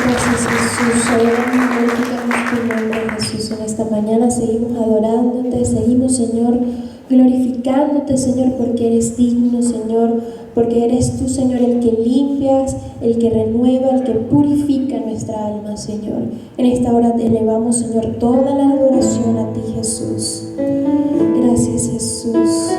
Gracias, Jesús. Adoramos, glorificamos tu nombre, Jesús. En esta mañana seguimos adorándote, seguimos, Señor, glorificándote, Señor, porque eres digno, Señor, porque eres tú, Señor, el que limpias, el que renueva, el que purifica nuestra alma, Señor. En esta hora te elevamos, Señor, toda la adoración a ti, Jesús. Gracias, Jesús.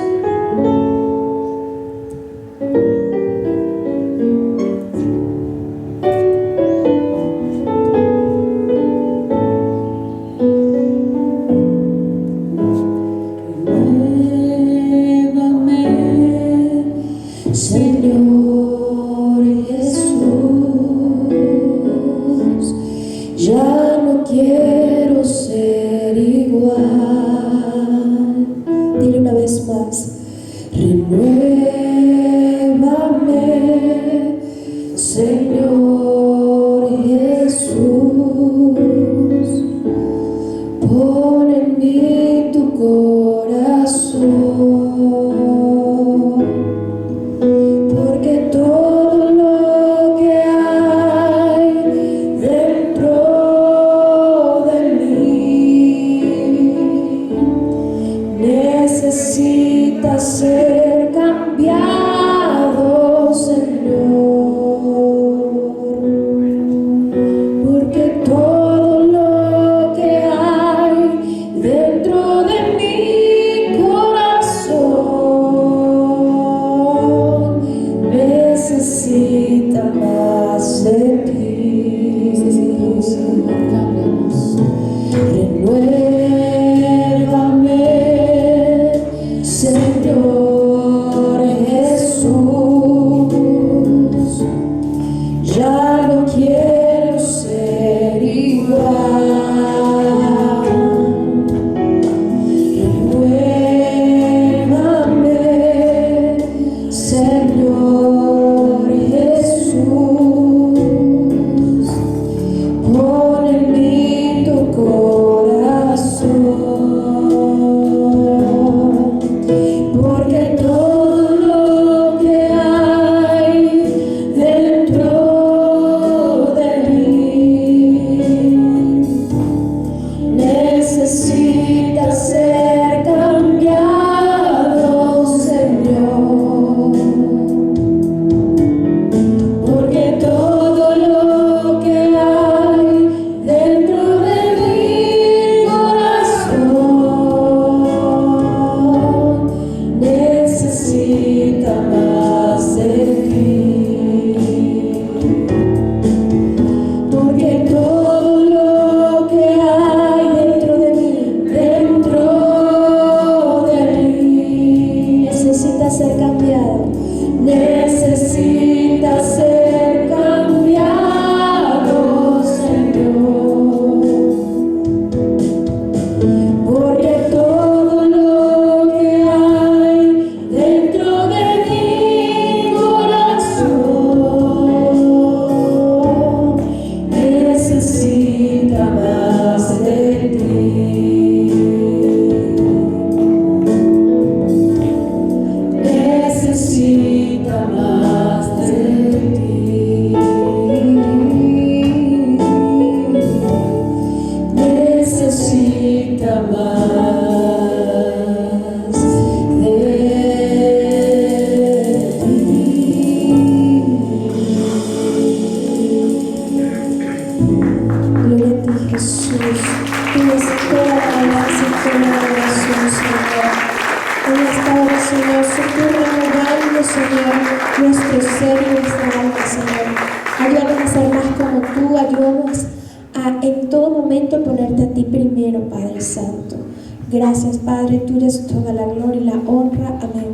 Gracias, Padre, tú eres toda la gloria y la honra. Amén.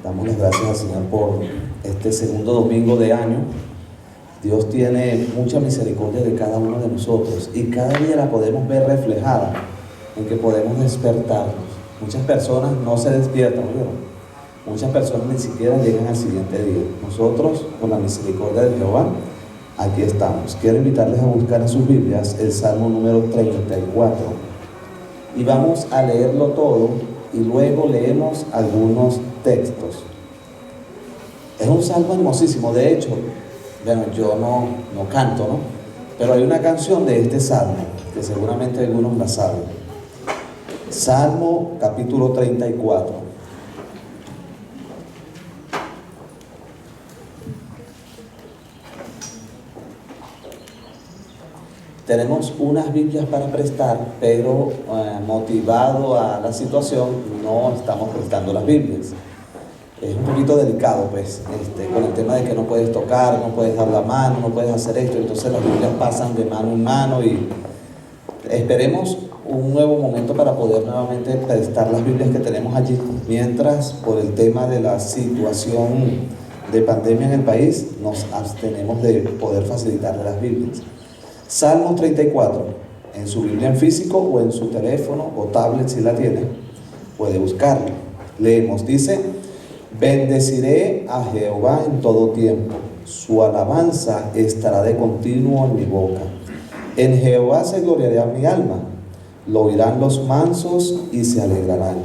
Damos las gracias al Señor por este segundo domingo de año. Dios tiene mucha misericordia de cada uno de nosotros y cada día la podemos ver reflejada en que podemos despertarnos. Muchas personas no se despiertan, ¿vieron? Muchas personas ni siquiera llegan al siguiente día. Nosotros, con la misericordia de Jehová, aquí estamos. Quiero invitarles a buscar en sus Biblias el Salmo número 34. y vamos a leerlo todo y luego leemos algunos textos. Es un salmo hermosísimo. De hecho, bueno, yo no canto, ¿no? Pero hay una canción de este salmo que seguramente algunos la saben. Salmo capítulo 34. Tenemos unas Biblias para prestar, pero motivado a la situación no estamos prestando las Biblias. Es un poquito delicado, pues, con el tema de que no puedes tocar, no puedes dar la mano, no puedes hacer esto. Entonces las Biblias pasan de mano en mano y esperemos un nuevo momento para poder nuevamente prestar las Biblias que tenemos allí. Mientras, por el tema de la situación de pandemia en el país, nos abstenemos de poder facilitarle las Biblias. Salmo 34, en su Biblia en físico o en su teléfono o tablet si la tiene, puede buscarlo. Leemos, dice: bendeciré a Jehová en todo tiempo, su alabanza estará de continuo en mi boca. En Jehová se gloriará mi alma, lo oirán los mansos y se alegrarán.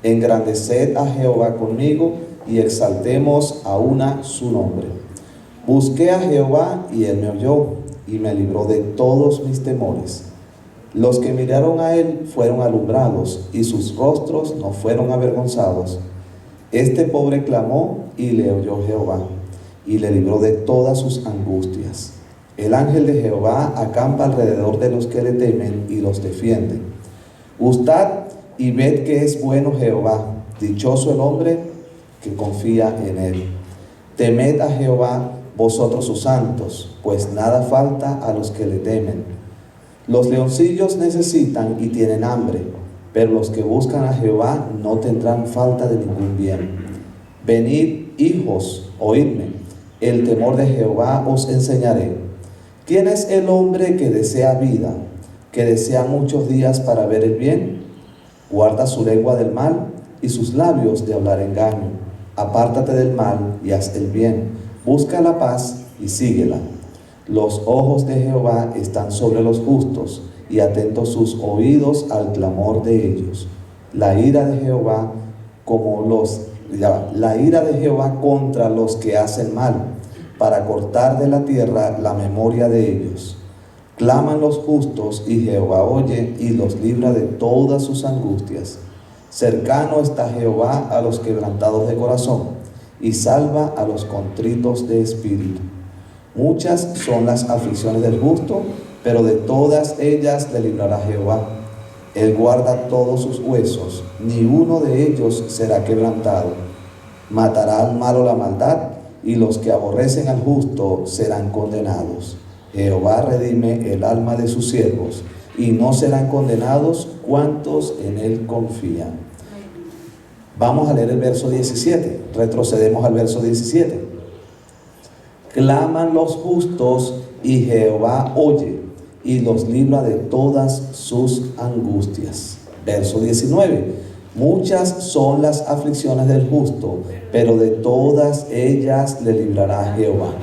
Engrandeced a Jehová conmigo y exaltemos a una su nombre. Busqué a Jehová y él me oyó y me libró de todos mis temores. Los que miraron a él fueron alumbrados y sus rostros no fueron avergonzados. Este pobre clamó y le oyó Jehová y le libró de todas sus angustias. El ángel de Jehová acampa alrededor de los que le temen y los defiende. Gustad y ved que es bueno Jehová, dichoso el hombre que confía en él. Temed a Jehová vosotros sus santos, pues nada falta a los que le temen. Los leoncillos necesitan y tienen hambre, pero los que buscan a Jehová no tendrán falta de ningún bien. Venid, hijos, oídme, el temor de Jehová os enseñaré. ¿Quién es el hombre que desea vida, que desea muchos días para ver el bien? Guarda su lengua del mal y sus labios de hablar engaño. Apártate del mal y haz el bien. Busca la paz y síguela. Los ojos de Jehová están sobre los justos y atentos sus oídos al clamor de ellos. La ira de Jehová contra los que hacen mal, para cortar de la tierra la memoria de ellos. Claman los justos y Jehová oye y los libra de todas sus angustias. Cercano está Jehová a los quebrantados de corazón y salva a los contritos de espíritu. Muchas son las aflicciones del justo, pero de todas ellas le librará Jehová. Él guarda todos sus huesos, ni uno de ellos será quebrantado. Matará al malo la maldad, y los que aborrecen al justo serán condenados. Jehová redime el alma de sus siervos, y no serán condenados cuantos en él confían. Vamos a leer el verso 17, retrocedemos al verso 17. Claman los justos y Jehová oye y los libra de todas sus angustias. Verso 19. Muchas son las aflicciones del justo, pero de todas ellas le librará Jehová.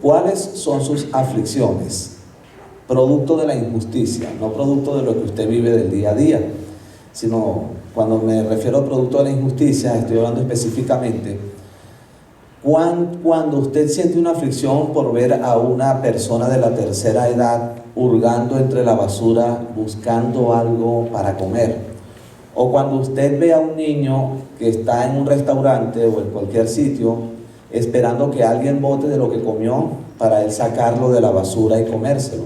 ¿Cuáles son sus aflicciones? Producto de la injusticia, no producto de lo que usted vive del día a día, sino cuando me refiero al producto de la injusticia, estoy hablando específicamente cuando usted siente una aflicción por ver a una persona de la tercera edad hurgando entre la basura buscando algo para comer, o cuando usted ve a un niño que está en un restaurante o en cualquier sitio esperando que alguien bote de lo que comió para él sacarlo de la basura y comérselo.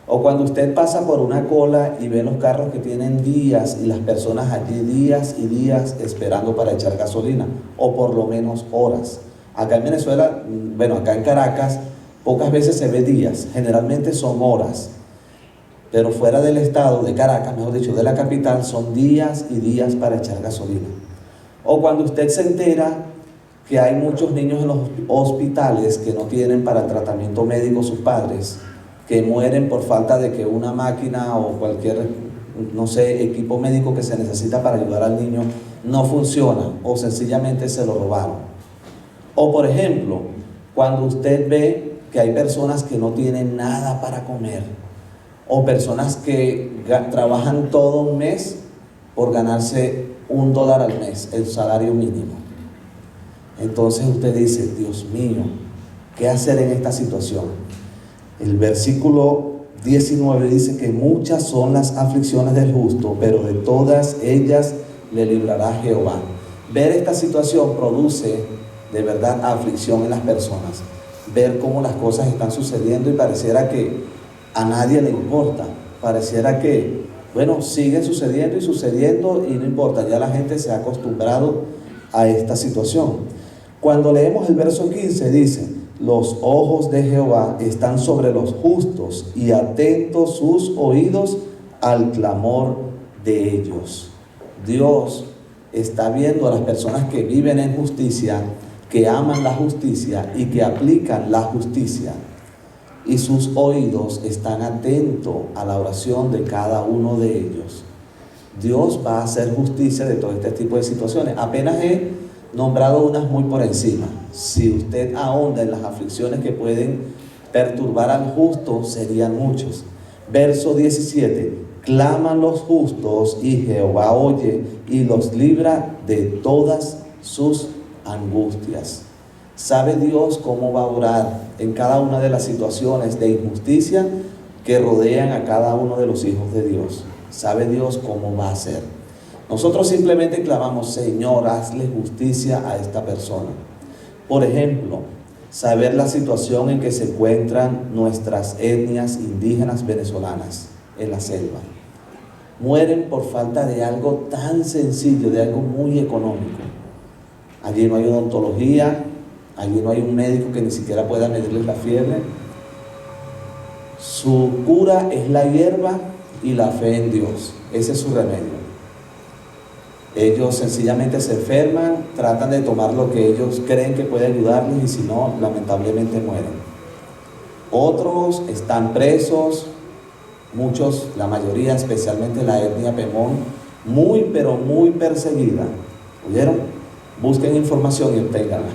O cuando usted pasa por una cola y ve los carros que tienen días y las personas allí días y días esperando para echar gasolina, o por lo menos horas. Acá en Venezuela, acá en Caracas, pocas veces se ve días, generalmente son horas. Pero fuera del estado de Caracas, mejor dicho, de la capital, son días y días para echar gasolina. O cuando usted se entera que hay muchos niños en los hospitales que no tienen para el tratamiento médico sus padres, que mueren por falta de que una máquina o cualquier, equipo médico que se necesita para ayudar al niño no funciona o sencillamente se lo robaron. O por ejemplo, cuando usted ve que hay personas que no tienen nada para comer, o personas que trabajan todo un mes por ganarse $1 al mes, el salario mínimo. Entonces usted dice, Dios mío, ¿qué hacer en esta situación? El versículo 19 dice que muchas son las aflicciones del justo, pero de todas ellas le librará Jehová. Ver esta situación produce de verdad aflicción en las personas. Ver cómo las cosas están sucediendo y pareciera que a nadie le importa. Pareciera que, bueno, siguen sucediendo y no importa. Ya la gente se ha acostumbrado a esta situación. Cuando leemos el verso 15 dice: los ojos de Jehová están sobre los justos y atentos sus oídos al clamor de ellos. Dios está viendo a las personas que viven en justicia, que aman la justicia y que aplican la justicia. Y sus oídos están atentos a la oración de cada uno de ellos. Dios va a hacer justicia de todo este tipo de situaciones. Apenas he nombrado unas muy por encima. Si usted ahonda en las aflicciones que pueden perturbar al justo, serían muchos. Verso 17: claman los justos y Jehová oye y los libra de todas sus angustias. ¿Sabe Dios cómo va a orar en cada una de las situaciones de injusticia que rodean a cada uno de los hijos de Dios? ¿Sabe Dios cómo va a hacer? Nosotros simplemente clamamos: Señor, hazle justicia a esta persona. Por ejemplo, saber la situación en que se encuentran nuestras etnias indígenas venezolanas en la selva. Mueren por falta de algo tan sencillo, de algo muy económico. Allí no hay odontología, allí no hay un médico que ni siquiera pueda medirles la fiebre. Su cura es la hierba y la fe en Dios. Ese es su remedio. Ellos sencillamente se enferman, tratan de tomar lo que ellos creen que puede ayudarles y si no, lamentablemente mueren. Otros están presos, muchos, la mayoría, especialmente la etnia Pemón, muy pero muy perseguida. ¿Oyeron? Busquen información y obténganla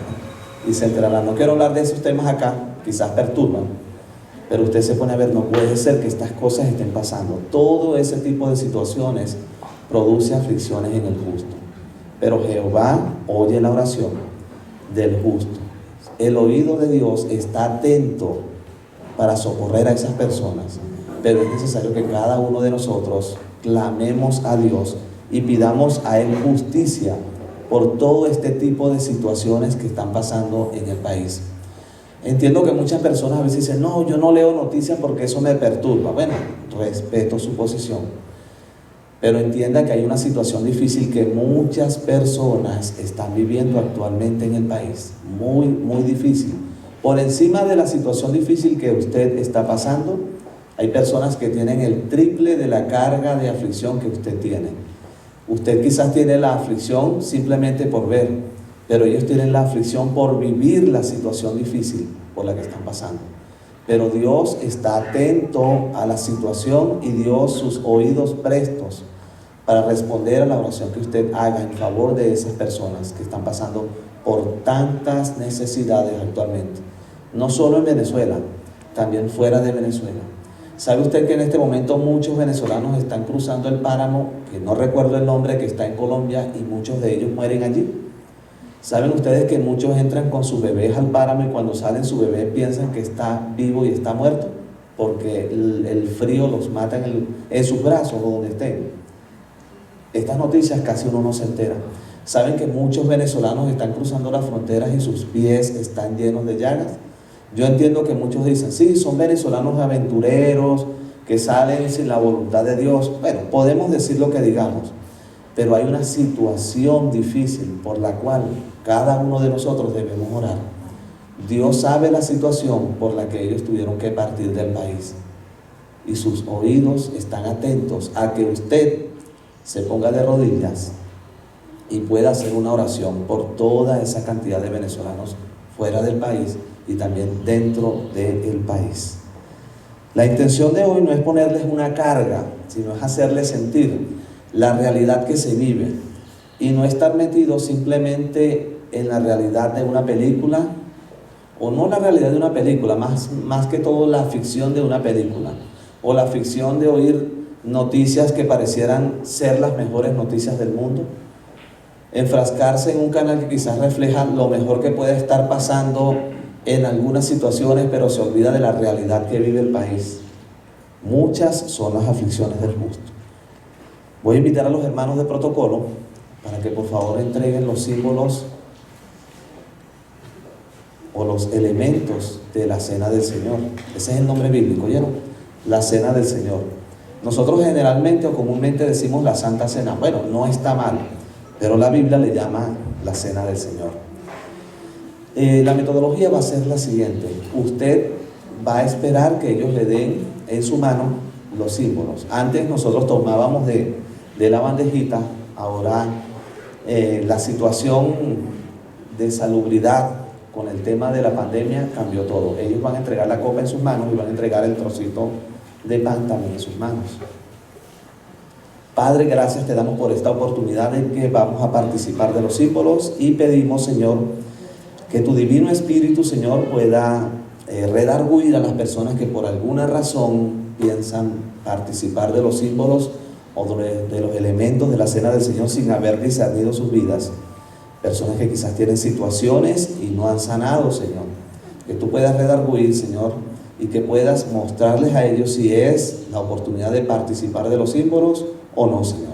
y se enterarán. No quiero hablar de esos temas acá, quizás perturban, pero usted se pone a ver, no puede ser que estas cosas estén pasando. Todo ese tipo de situaciones produce aflicciones en el justo, pero Jehová oye la oración del justo. El oído de Dios está atento para socorrer a esas personas, pero es necesario que cada uno de nosotros clamemos a Dios y pidamos a Él justicia por todo este tipo de situaciones que están pasando en el país. Entiendo que muchas personas a veces dicen: no, yo no leo noticias porque eso me perturba. Bueno, respeto su posición, pero entienda que hay una situación difícil que muchas personas están viviendo actualmente en el país, muy, muy difícil. Por encima de la situación difícil que usted está pasando, hay personas que tienen el triple de la carga de aflicción que usted tiene. Usted quizás tiene la aflicción simplemente por ver, pero ellos tienen la aflicción por vivir la situación difícil por la que están pasando. Pero Dios está atento a la situación y dio sus oídos prestos para responder a la oración que usted haga en favor de esas personas que están pasando por tantas necesidades actualmente. No solo en Venezuela, también fuera de Venezuela. ¿Sabe usted que en este momento muchos venezolanos están cruzando el páramo, que no recuerdo el nombre, que está en Colombia, y muchos de ellos mueren allí? ¿Saben ustedes que muchos entran con sus bebés al páramo y cuando salen su bebé piensan que está vivo y está muerto? Porque el frío los mata en sus brazos o donde estén. Estas noticias casi uno no se entera. ¿Saben que muchos venezolanos están cruzando las fronteras y sus pies están llenos de llagas? Yo entiendo que muchos dicen: sí, son venezolanos aventureros que salen sin la voluntad de Dios. Bueno, podemos decir lo que digamos, pero hay una situación difícil por la cual cada uno de nosotros debemos orar. Dios sabe la situación por la que ellos tuvieron que partir del país y sus oídos están atentos a que usted se ponga de rodillas y pueda hacer una oración por toda esa cantidad de venezolanos fuera del país y también dentro del país. La intención de hoy no es ponerles una carga, sino es hacerles sentir la realidad que se vive y no estar metidos simplemente en la realidad de una película, o no la realidad de una película, más que todo la ficción de una película. o la aflicción de oír noticias que parecieran ser las mejores noticias del mundo, enfrascarse en un canal que quizás refleja lo mejor que puede estar pasando en algunas situaciones, pero se olvida de la realidad que vive el país. Muchas son las aflicciones del justo. Voy a invitar a los hermanos de protocolo para que por favor entreguen los símbolos o los elementos de la cena del Señor. Ese es el nombre bíblico, ¿oyeron? La cena del Señor. Nosotros generalmente o comúnmente decimos la Santa Cena. Bueno, no está mal, pero la Biblia le llama la cena del Señor. La metodología va a ser la siguiente. Usted va a esperar que ellos le den en su mano los símbolos. Antes nosotros tomábamos de la bandejita. Ahora la situación de salubridad con el tema de la pandemia cambió todo. Ellos van a entregar la copa en sus manos y van a entregar el trocito de pan también en sus manos. Padre, gracias te damos por esta oportunidad en que vamos a participar de los símbolos y pedimos, Señor, que tu divino Espíritu, Señor, pueda redarguir a las personas que por alguna razón piensan participar de los símbolos o de los elementos de la cena del Señor sin haber discernido sus vidas. Personas que quizás tienen situaciones y no han sanado, Señor. Que tú puedas redarguir, Señor, y que puedas mostrarles a ellos si es la oportunidad de participar de los símbolos o no, Señor.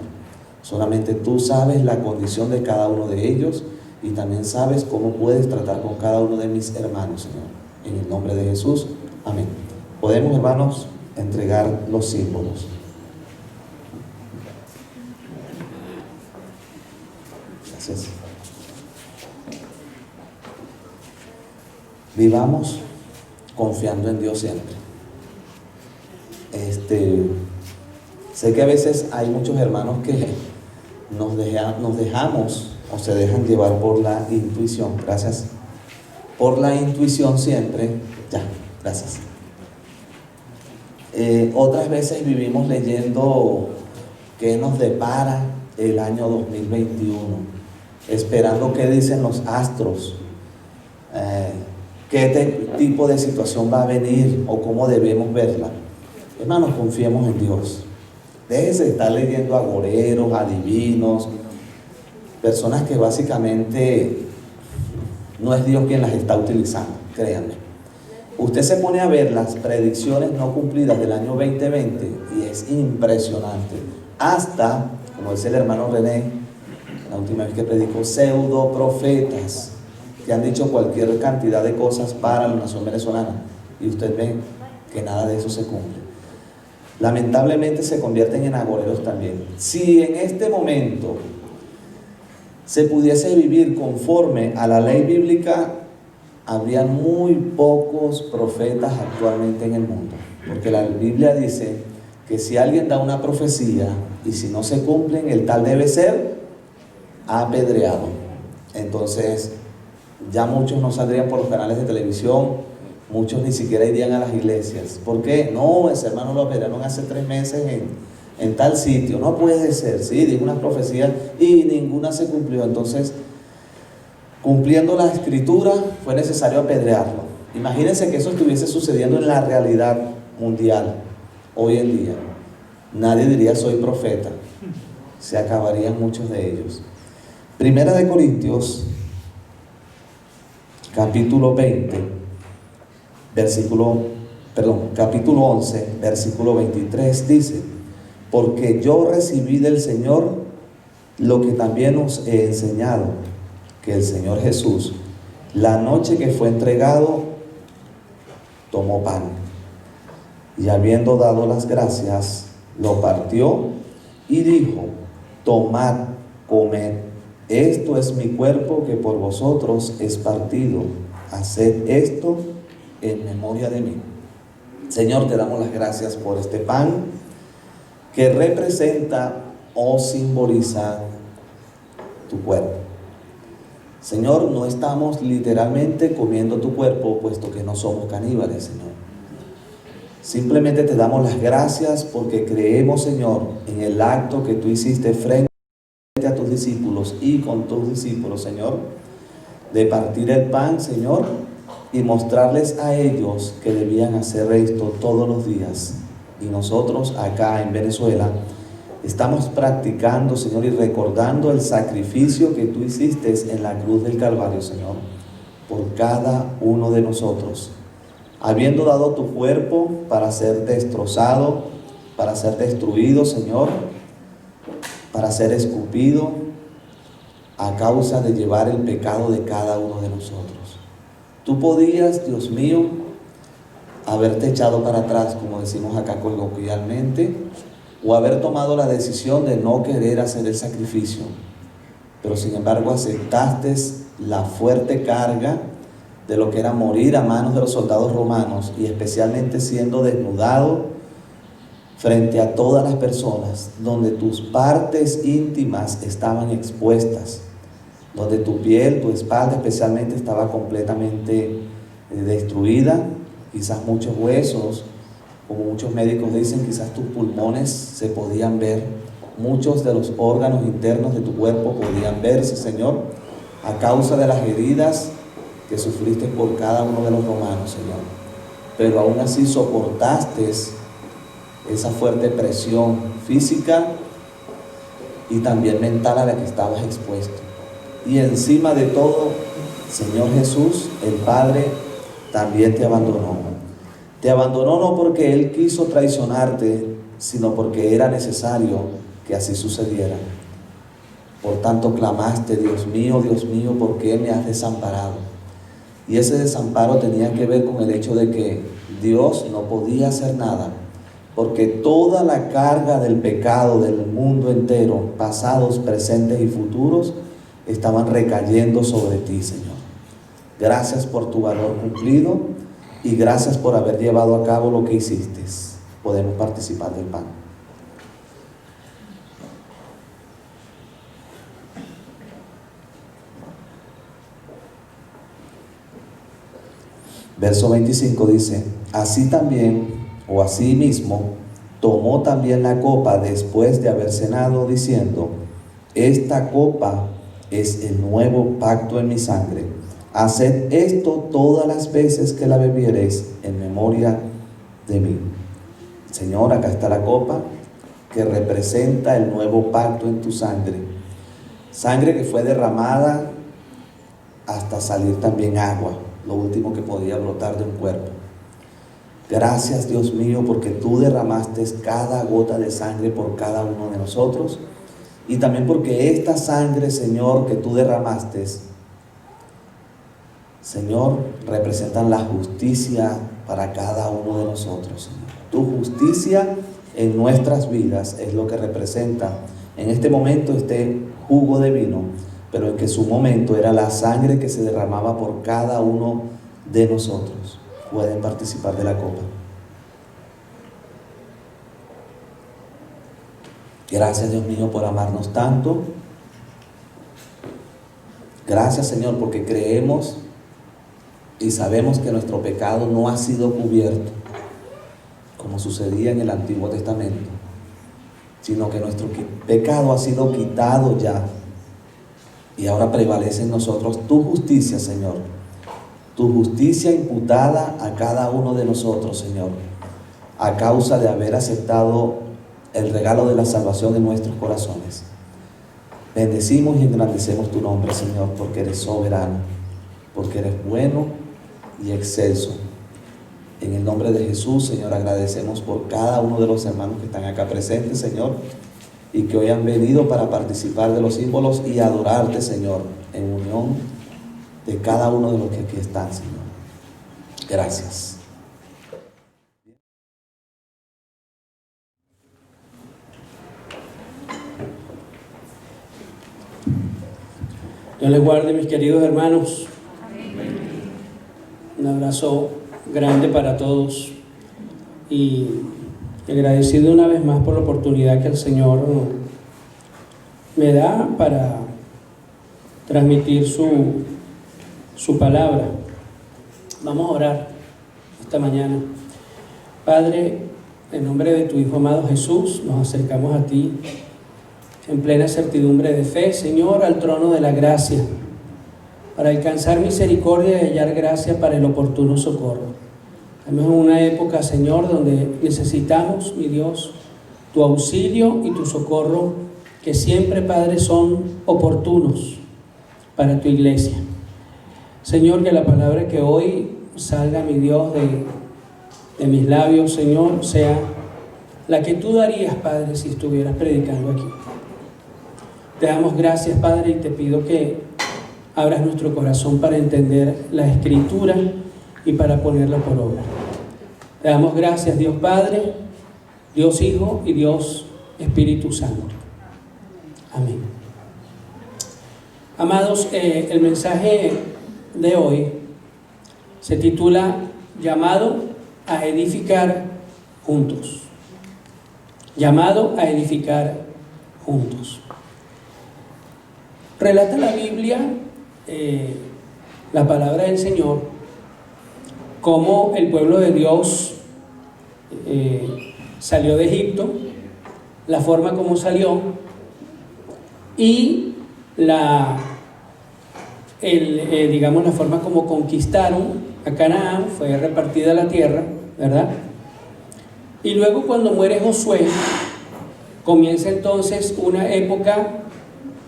Solamente tú sabes la condición de cada uno de ellos y también sabes cómo puedes tratar con cada uno de mis hermanos, Señor. En el nombre de Jesús, amén. Podemos, hermanos, entregar los símbolos. Gracias. Vivamos confiando en Dios siempre. Sé que a veces hay muchos hermanos que nos dejamos o se dejan llevar por la intuición. Gracias. Por la intuición siempre. Ya, gracias. Otras veces vivimos leyendo qué nos depara el año 2021, esperando qué dicen los astros, qué tipo de situación va a venir o cómo debemos verla. Hermanos, confiemos en Dios. Déjese de estar leyendo agoreros, adivinos, personas que básicamente no es Dios quien las está utilizando, créanme. Usted se pone a ver las predicciones no cumplidas del año 2020 y es impresionante. Hasta, como dice el hermano René, la última vez que predicó, pseudo profetas que han dicho cualquier cantidad de cosas para la nación venezolana y usted ve que nada de eso se cumple. Lamentablemente se convierten en agoreros también. Si en este momento se pudiese vivir conforme a la ley bíblica, habría muy pocos profetas actualmente en el mundo, porque la Biblia dice que si alguien da una profecía y si no se cumplen, el tal debe ser apedreado. Entonces ya muchos no saldrían por los canales de televisión, muchos ni siquiera irían a las iglesias. ¿Por qué? No, ese hermano lo apedrearon hace 3 meses en tal sitio. No puede ser, sí, dijo unas profecías y ninguna se cumplió. Entonces, cumpliendo la escritura, fue necesario apedrearlo. Imagínense que eso estuviese sucediendo en la realidad mundial hoy en día. Nadie diría soy profeta. Se acabarían muchos de ellos. Primera de Corintios, capítulo 11, versículo 23 dice: porque yo recibí del Señor lo que también os he enseñado, que el Señor Jesús, la noche que fue entregado, tomó pan y habiendo dado las gracias, lo partió y dijo: tomad, comed, esto es mi cuerpo que por vosotros es partido, haced esto en memoria de mí. Señor, te damos las gracias por este pan que representa o simboliza tu cuerpo. Señor, no estamos literalmente comiendo tu cuerpo, puesto que no somos caníbales, Señor. Simplemente te damos las gracias porque creemos, Señor, en el acto que tú hiciste frente a tus discípulos y con tus discípulos, Señor, de partir el pan, Señor, y mostrarles a ellos que debían hacer esto todos los días y nosotros acá en Venezuela estamos practicando, Señor, y recordando el sacrificio que tú hiciste en la cruz del Calvario, Señor, por cada uno de nosotros, habiendo dado tu cuerpo para ser destrozado, para ser destruido, Señor, para ser escupido a causa de llevar el pecado de cada uno de nosotros. Tú podías, Dios mío, haberte echado para atrás, como decimos acá coloquialmente, o haber tomado la decisión de no querer hacer el sacrificio, pero sin embargo aceptaste la fuerte carga de lo que era morir a manos de los soldados romanos, y especialmente siendo desnudado frente a todas las personas, donde tus partes íntimas estaban expuestas, donde tu piel, tu espalda especialmente estaba completamente destruida, quizás muchos huesos, como muchos médicos dicen, quizás tus pulmones se podían ver, muchos de los órganos internos de tu cuerpo podían verse, Señor, a causa de las heridas que sufriste por cada uno de los romanos, Señor. Pero aún así soportaste esa fuerte presión física y también mental a la que estabas expuesto. Y encima de todo, Señor Jesús, el Padre también te abandonó. Te abandonó no porque Él quiso traicionarte, sino porque era necesario que así sucediera. Por tanto clamaste, Dios mío, ¿por qué me has desamparado? Y ese desamparo tenía que ver con el hecho de que Dios no podía hacer nada, porque toda la carga del pecado del mundo entero, pasados, presentes y futuros, estaban recayendo sobre ti, Señor. Gracias por tu valor cumplido y gracias por haber llevado a cabo lo que hiciste. Podemos participar del pan. Verso 25 dice: así también, o así mismo, tomó también la copa después de haber cenado, diciendo: esta copa es el nuevo pacto en mi sangre. Haced esto todas las veces que la bebiereis en memoria de mí. Señor, acá está la copa que representa el nuevo pacto en tu sangre. Sangre que fue derramada hasta salir también agua, lo último que podía brotar de un cuerpo. Gracias, Dios mío, porque tú derramaste cada gota de sangre por cada uno de nosotros, y también porque esta sangre, Señor, que tú derramaste, Señor, representan la justicia para cada uno de nosotros, Señor. Tu justicia en nuestras vidas es lo que representa en este momento este jugo de vino, pero en que su momento era la sangre que se derramaba por cada uno de nosotros. Pueden participar de la copa. Gracias, Dios mío, por amarnos tanto. Gracias, Señor, porque creemos y sabemos que nuestro pecado no ha sido cubierto, como sucedía en el Antiguo Testamento, sino que nuestro pecado ha sido quitado ya, y ahora prevalece en nosotros tu justicia, Señor, tu justicia imputada a cada uno de nosotros, Señor, a causa de haber aceptado el regalo de la salvación en nuestros corazones. Bendecimos y engrandecemos tu nombre, Señor, porque eres soberano, porque eres bueno y excelso. En el nombre de Jesús, Señor, agradecemos por cada uno de los hermanos que están acá presentes, Señor, y que hoy han venido para participar de los símbolos y adorarte, Señor, en unión de cada uno de los que aquí están, Señor. Gracias. Dios les guarde, mis queridos hermanos. Un abrazo grande para todos y agradecido una vez más por la oportunidad que el Señor me da para transmitir su palabra. Vamos a orar esta mañana. Padre, en nombre de tu Hijo amado Jesús, nos acercamos a ti en plena certidumbre de fe, Señor, al trono de la gracia, para alcanzar misericordia y hallar gracia para el oportuno socorro. Estamos en una época, Señor, donde necesitamos, mi Dios, tu auxilio y tu socorro, que siempre, Padre, son oportunos para tu iglesia. Señor, que la palabra que hoy salga, mi Dios, de mis labios, Señor, sea la que tú darías, Padre, si estuvieras predicando aquí. Te damos gracias, Padre, y te pido que abras nuestro corazón para entender la Escritura y para ponerla por obra. Te damos gracias, Dios Padre, Dios Hijo y Dios Espíritu Santo. Amén. Amados, el mensaje de hoy se titula Llamado a edificar juntos. Llamado a edificar juntos. Relata la Biblia, la palabra del Señor, cómo el pueblo de Dios salió de Egipto, la forma como salió y digamos la forma como conquistaron a Canaán. Fue repartida la tierra, ¿verdad? Y luego, cuando muere Josué, comienza entonces una época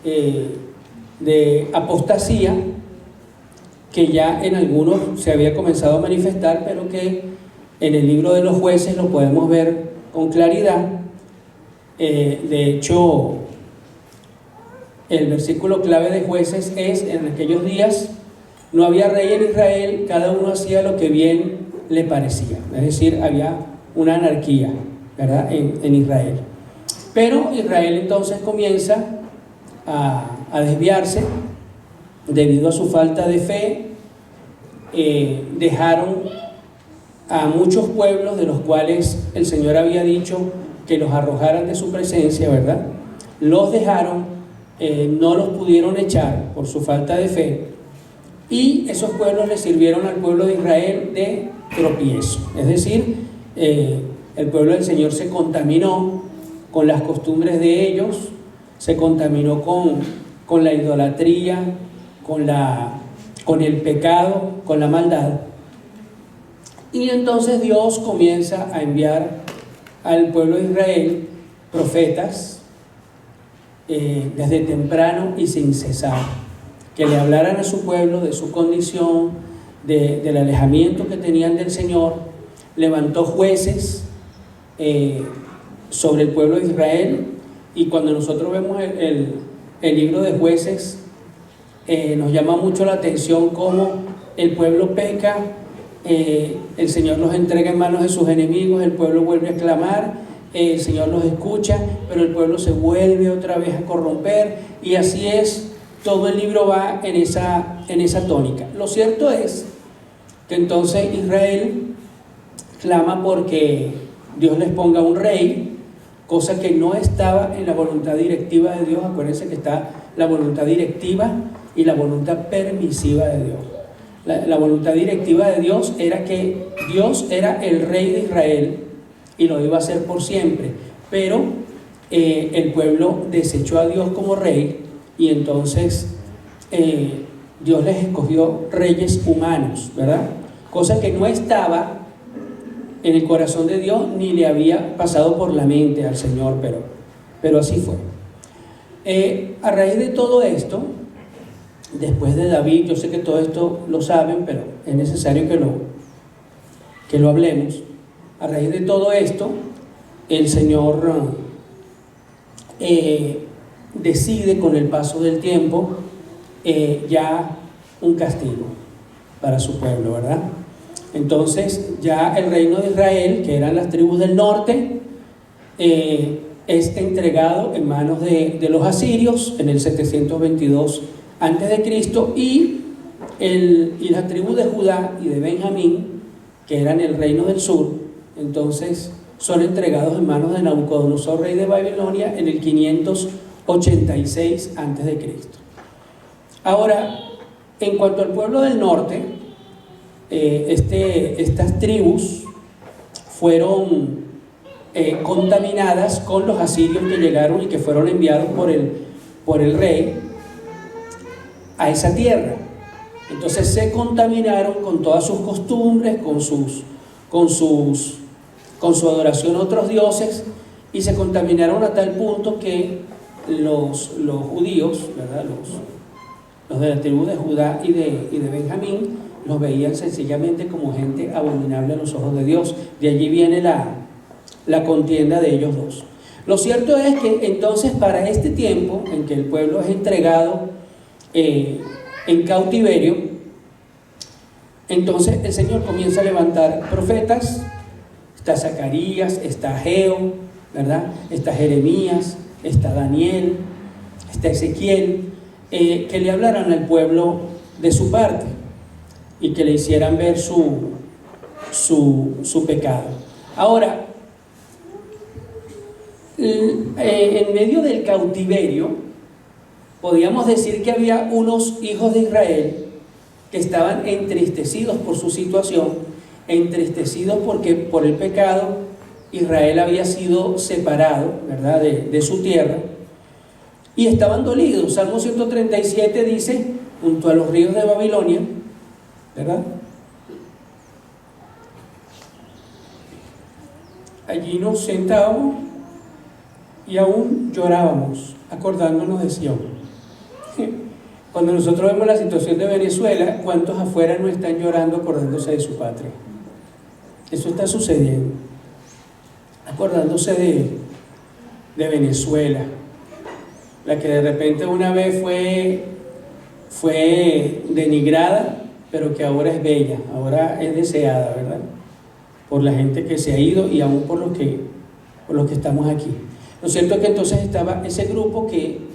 de apostasía, que ya en algunos se había comenzado a manifestar, pero que en el libro de los Jueces lo podemos ver con claridad. De hecho, el versículo clave de Jueces es: en aquellos días no había rey en Israel, cada uno hacía lo que bien le parecía. Es decir, había una anarquía, ¿verdad?, en Israel. Pero Israel entonces comienza a desviarse debido a su falta de fe. Dejaron a muchos pueblos de los cuales el Señor había dicho que los arrojaran de su presencia, ¿verdad? Los dejaron, no los pudieron echar por su falta de fe, y esos pueblos le sirvieron al pueblo de Israel de tropiezo. Es decir, el pueblo del Señor se contaminó con las costumbres de ellos, se contaminó con la idolatría, con el pecado, con la maldad. Y entonces Dios comienza a enviar al pueblo de Israel profetas desde temprano y sin cesar, que le hablaran a su pueblo de su condición, del alejamiento que tenían del Señor. Levantó jueces sobre el pueblo de Israel, y cuando nosotros vemos el libro de Jueces, nos llama mucho la atención cómo el pueblo peca, el Señor los entrega en manos de sus enemigos, el pueblo vuelve a clamar, el Señor los escucha, pero el pueblo se vuelve otra vez a corromper, y así es, todo el libro va en esa tónica. Lo cierto es que entonces Israel clama porque Dios les ponga un rey, cosa que no estaba en la voluntad directiva de Dios. Acuérdense que está la voluntad directiva y la voluntad permisiva de Dios. La voluntad directiva de Dios era que Dios era el rey de Israel y lo iba a hacer por siempre, pero el pueblo desechó a Dios como rey, y entonces Dios les escogió reyes humanos, ¿verdad? Cosa que no estaba en el corazón de Dios ni le había pasado por la mente al Señor, pero así fue. A raíz de todo esto, después de David, yo sé que todo esto lo saben, pero es necesario que lo hablemos. A raíz de todo esto, el Señor decide, con el paso del tiempo, ya un castigo para su pueblo, ¿verdad? Entonces ya el reino de Israel, que eran las tribus del norte, es entregado en manos de los asirios en el 722 a.C., y las tribus de Judá y de Benjamín, que eran el reino del sur, entonces son entregados en manos de Nabucodonosor, rey de Babilonia, en el 586 a.C. Ahora, en cuanto al pueblo del norte, estas tribus fueron contaminadas con los asirios que llegaron y que fueron enviados por el rey a esa tierra. Entonces se contaminaron con todas sus costumbres, con con su adoración a otros dioses, y se contaminaron a tal punto que los judíos, ¿verdad? Los de la tribu de Judá y de Benjamín, los veían sencillamente como gente abominable a los ojos de Dios. De allí viene la contienda de ellos dos. Lo cierto es que entonces, para este tiempo en que el pueblo es entregado en cautiverio, entonces el Señor comienza a levantar profetas. Está Zacarías, está Ageo, ¿verdad? Está Jeremías, está Daniel, está Ezequiel, que le hablaran al pueblo de su parte y que le hicieran ver su pecado. Ahora, en medio del cautiverio, podríamos decir que había unos hijos de Israel que estaban entristecidos por su situación, entristecidos porque por el pecado Israel había sido separado, ¿verdad?, de su tierra, y estaban dolidos. Salmo 137 dice: junto a los ríos de Babilonia, ¿verdad?, allí nos sentábamos y aún llorábamos, acordándonos de Sión. Cuando nosotros vemos la situación de Venezuela, ¿cuántos afuera no están llorando acordándose de su patria? Eso está sucediendo, acordándose de Venezuela, la que de repente una vez fue denigrada, pero que ahora es bella, ahora es deseada, ¿verdad?, por la gente que se ha ido y aún por los que estamos aquí. Lo cierto es que entonces estaba ese grupo que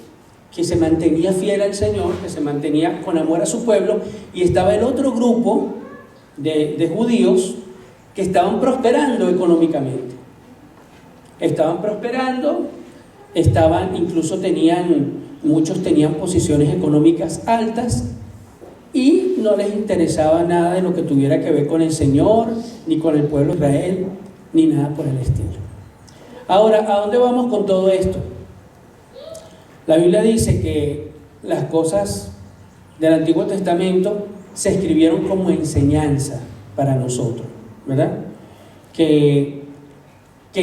se mantenía fiel al Señor, que se mantenía con amor a su pueblo, y estaba el otro grupo de judíos que estaban prosperando económicamente. Estaban prosperando, muchos tenían posiciones económicas altas, y no les interesaba nada de lo que tuviera que ver con el Señor, ni con el pueblo de Israel, ni nada por el estilo. Ahora, ¿a dónde vamos con todo esto? La Biblia dice que las cosas del Antiguo Testamento se escribieron como enseñanza para nosotros, ¿verdad? Que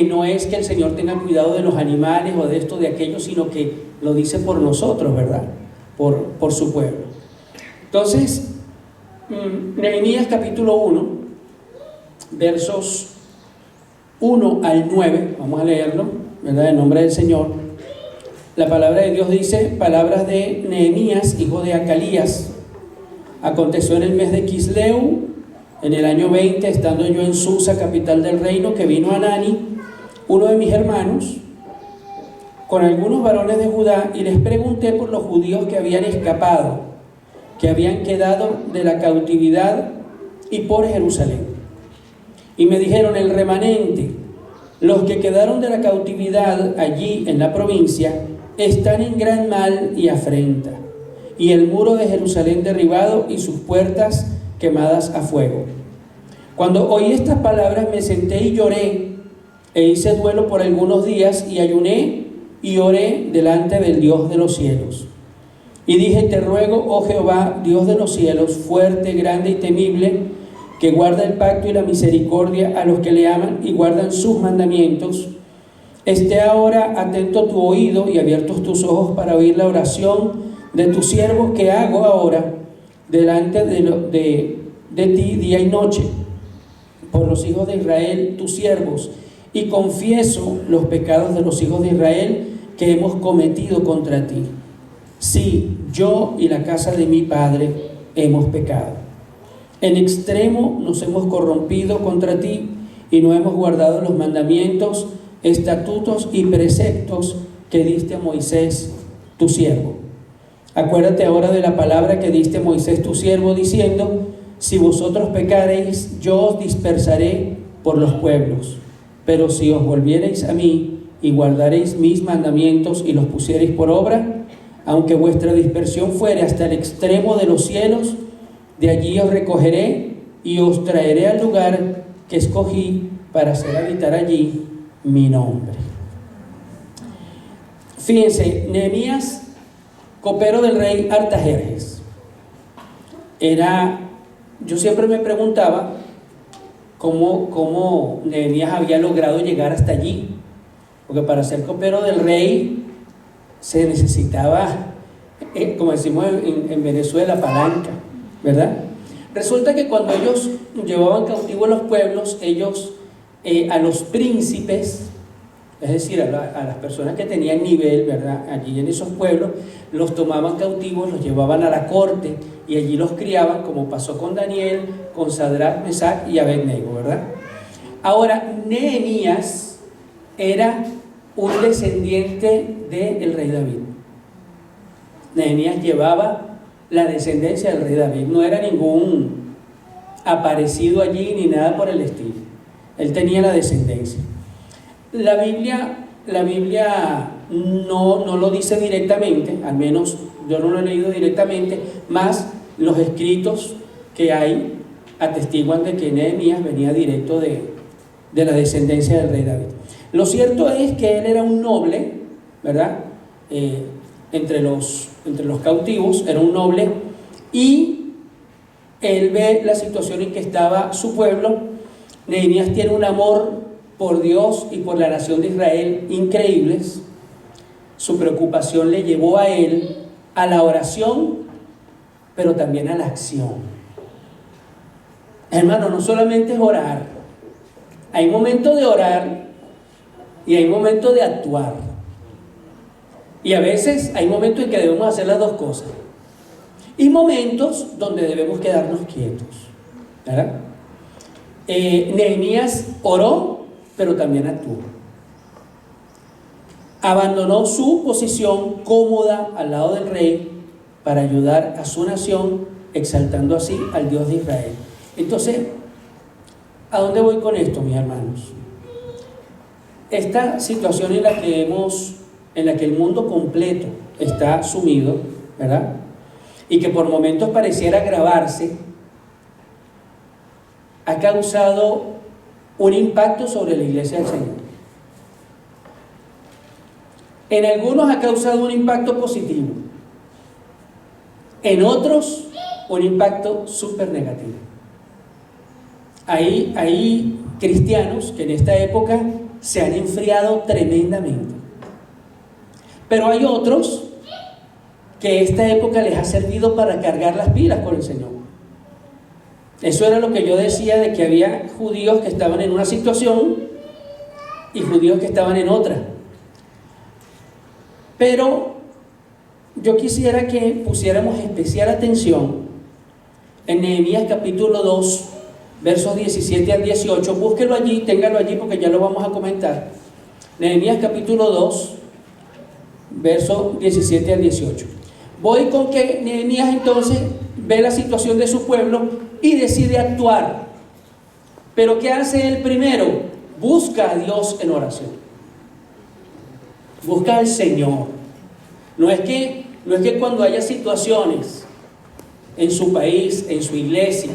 no es que el Señor tenga cuidado de los animales o de esto, de aquello, sino que lo dice por nosotros, ¿verdad? Por su pueblo. Entonces, Nehemías capítulo 1, versos 1 al 9, vamos a leerlo, ¿verdad?, en nombre del Señor. La palabra de Dios dice: palabras de Nehemías, hijo de Acalías. Aconteció en el mes de Quisleu, en el año 20, estando yo en Susa, capital del reino, que vino Hanani, uno de mis hermanos, con algunos varones de Judá, y les pregunté por los judíos que habían escapado, que habían quedado de la cautividad, y por Jerusalén. Y me dijeron: el remanente, los que quedaron de la cautividad allí en la provincia, están en gran mal y afrenta, y el muro de Jerusalén derribado y sus puertas quemadas a fuego. Cuando oí estas palabras me senté y lloré, e hice duelo por algunos días, y ayuné y oré delante del Dios de los cielos. Y dije: te ruego, oh Jehová, Dios de los cielos, fuerte, grande y temible, que guarda el pacto y la misericordia a los que le aman y guardan sus mandamientos, esté ahora atento tu oído y abiertos tus ojos para oír la oración de tu siervo que hago ahora delante de ti día y noche, por los hijos de Israel, tus siervos, y confieso los pecados de los hijos de Israel que hemos cometido contra ti. Sí, yo y la casa de mi padre hemos pecado. En extremo nos hemos corrompido contra ti y no hemos guardado los mandamientos, estatutos y preceptos que diste a Moisés, tu siervo. Acuérdate ahora de la palabra que diste a Moisés, tu siervo, diciendo: si vosotros pecareis, yo os dispersaré por los pueblos. Pero si os volviereis a mí y guardaréis mis mandamientos y los pusiereis por obra, aunque vuestra dispersión fuere hasta el extremo de los cielos, de allí os recogeré y os traeré al lugar que escogí para hacer habitar allí mi nombre. Fíjense, Nehemías, copero del rey Artajerjes, yo siempre me preguntaba cómo Nehemías había logrado llegar hasta allí. Porque para ser copero del rey se necesitaba, como decimos en Venezuela, palanca, ¿verdad? Resulta que cuando ellos llevaban cautivos los pueblos, ellos a los príncipes, es decir, a las personas que tenían nivel, ¿verdad?, allí en esos pueblos, los tomaban cautivos, los llevaban a la corte y allí los criaban, como pasó con Daniel, con Sadrach, Mesach y Abednego, ¿verdad? Ahora, Nehemías era un descendiente del rey David. Nehemías llevaba la descendencia del rey David, no era ningún aparecido allí ni nada por el estilo. Él tenía la descendencia. La Biblia no lo dice directamente, al menos yo no lo he leído directamente, más los escritos que hay atestiguan de que Nehemías venía directo de la descendencia del rey David. Lo cierto es que él era un noble, ¿verdad? Entre los cautivos, era un noble, y él ve la situación en que estaba su pueblo. Nehemías tiene un amor por Dios y por la nación de Israel increíbles. Su preocupación le llevó a él a la oración, pero también a la acción. Hermano, no solamente es orar, hay momentos de orar y hay momentos de actuar. Y a veces hay momentos en que debemos hacer las dos cosas. Y momentos donde debemos quedarnos quietos, ¿verdad? Nehemías oró, pero también actuó. Abandonó su posición cómoda al lado del rey para ayudar a su nación, exaltando así al Dios de Israel. Entonces, ¿a dónde voy con esto, mis hermanos? Esta situación en la que el mundo completo está sumido, ¿verdad?, y que por momentos pareciera agravarse, ha causado un impacto sobre la iglesia del Señor. En algunos ha causado un impacto positivo, en otros un impacto súper negativo. Hay cristianos que en esta época se han enfriado tremendamente, pero hay otros que esta época les ha servido para cargar las pilas con el Señor. Eso era lo que yo decía, de que había judíos que estaban en una situación y judíos que estaban en otra. Pero yo quisiera que pusiéramos especial atención en Nehemías capítulo 2, versos 17 al 18. Búsquelo allí, téngalo allí porque ya lo vamos a comentar. Nehemías capítulo 2, versos 17 al 18. Voy con que Nehemías entonces ve la situación de su pueblo y decide actuar. Pero ¿qué hace él primero? Busca a Dios en oración. Busca al Señor. No es que cuando haya situaciones en su país, en su iglesia,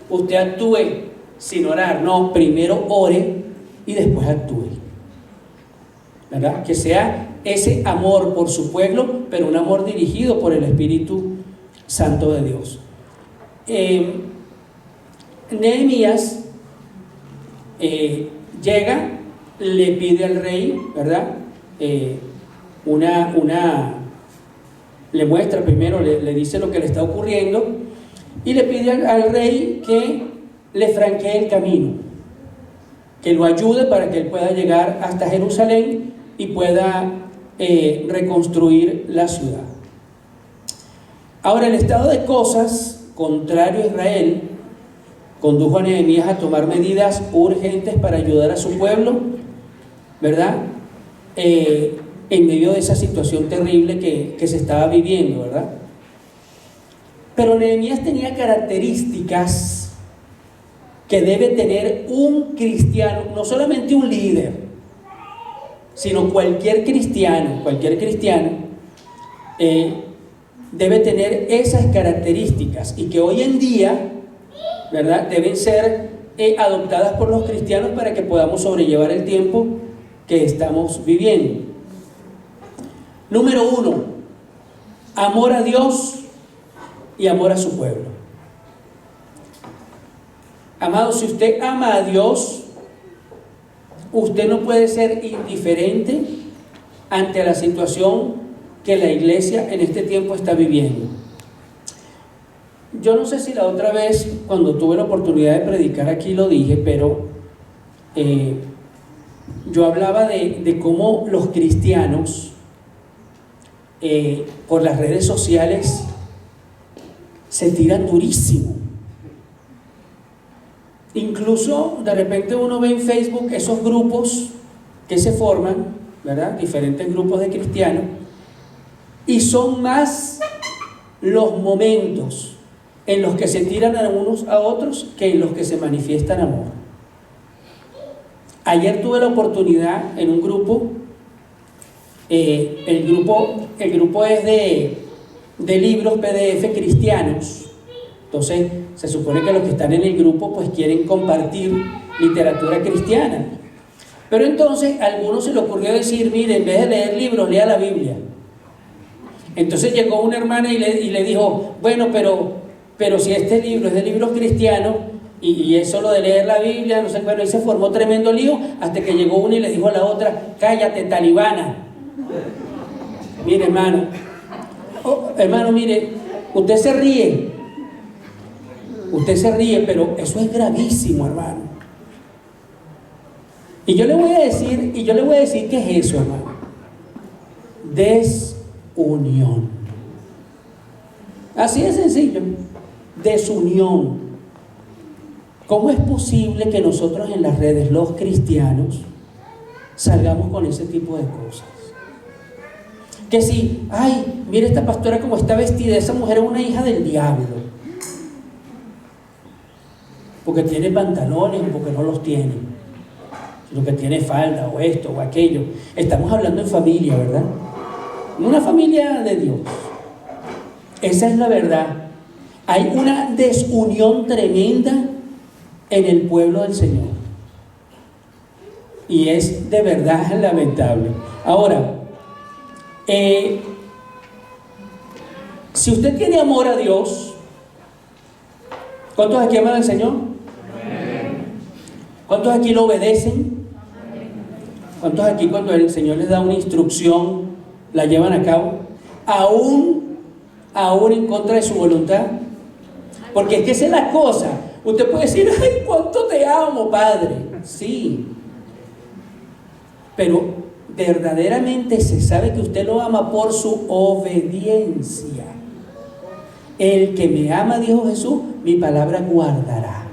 usted actúe sin orar. No, primero ore y después actúe, ¿verdad? Que sea ese amor por su pueblo, pero un amor dirigido por el Espíritu Santo de Dios. Nehemías llega, le pide al rey, ¿verdad? Le muestra primero, le dice lo que le está ocurriendo y le pide al rey que le franquee el camino, que lo ayude para que él pueda llegar hasta Jerusalén y pueda reconstruir la ciudad. Ahora, el estado de cosas contrario a Israel condujo a Nehemías a tomar medidas urgentes para ayudar a su pueblo, ¿verdad? En medio de esa situación terrible que se estaba viviendo, ¿verdad? Pero Nehemías tenía características que debe tener un cristiano, no solamente un líder, sino cualquier cristiano debe tener esas características y que hoy en día, ¿verdad?, deben ser adoptadas por los cristianos para que podamos sobrellevar el tiempo que estamos viviendo. Número 1, amor a Dios y amor a su pueblo. Amado, si usted ama a Dios, usted no puede ser indiferente ante la situación que la iglesia en este tiempo está viviendo. Yo no sé si la otra vez, cuando tuve la oportunidad de predicar aquí, lo dije, pero yo hablaba de cómo los cristianos por las redes sociales se tiran durísimo. Incluso de repente uno ve en Facebook esos grupos que se forman, ¿verdad? Diferentes grupos de cristianos, y son más los momentos en los que se tiran a unos a otros que en los que se manifiestan amor. Ayer tuve la oportunidad en un grupo, el grupo es de libros PDF cristianos. Entonces se supone que los que están en el grupo pues quieren compartir literatura cristiana, pero entonces a algunos se le ocurrió decir: mire, en vez de leer libros, lea la Biblia. Entonces llegó una hermana y le dijo: bueno, pero si este libro es de libros cristianos y es solo de leer la Biblia, no sé. Bueno, y se formó tremendo lío hasta que llegó una y le dijo a la otra: cállate, talibana. Mire, hermano, hermano, mire, usted se ríe, pero eso es gravísimo, hermano. Y yo le voy a decir qué es eso, hermano. Desunión. Así de sencillo. Desunión. ¿Cómo es posible que nosotros en las redes, los cristianos, salgamos con ese tipo de cosas? Que si, ay, mire esta pastora como está vestida, esa mujer es una hija del diablo, porque tiene pantalones o porque no los tiene, sino que tiene falda o esto o aquello. Estamos hablando en familia, ¿verdad? Una familia de Dios. Esa es la verdad. Hay una desunión tremenda en el pueblo del Señor, y es de verdad lamentable. Ahora, si usted tiene amor a Dios, ¿cuántos aquí aman al Señor? ¿Cuántos aquí lo obedecen? ¿Cuántos aquí cuando el Señor les da una instrucción la llevan a cabo? Aún en contra de su voluntad. Porque es que esa es la cosa. Usted puede decir: ay, cuánto te amo, Padre. Sí. Pero verdaderamente se sabe que usted lo ama por su obediencia. El que me ama, dijo Jesús, mi palabra guardará.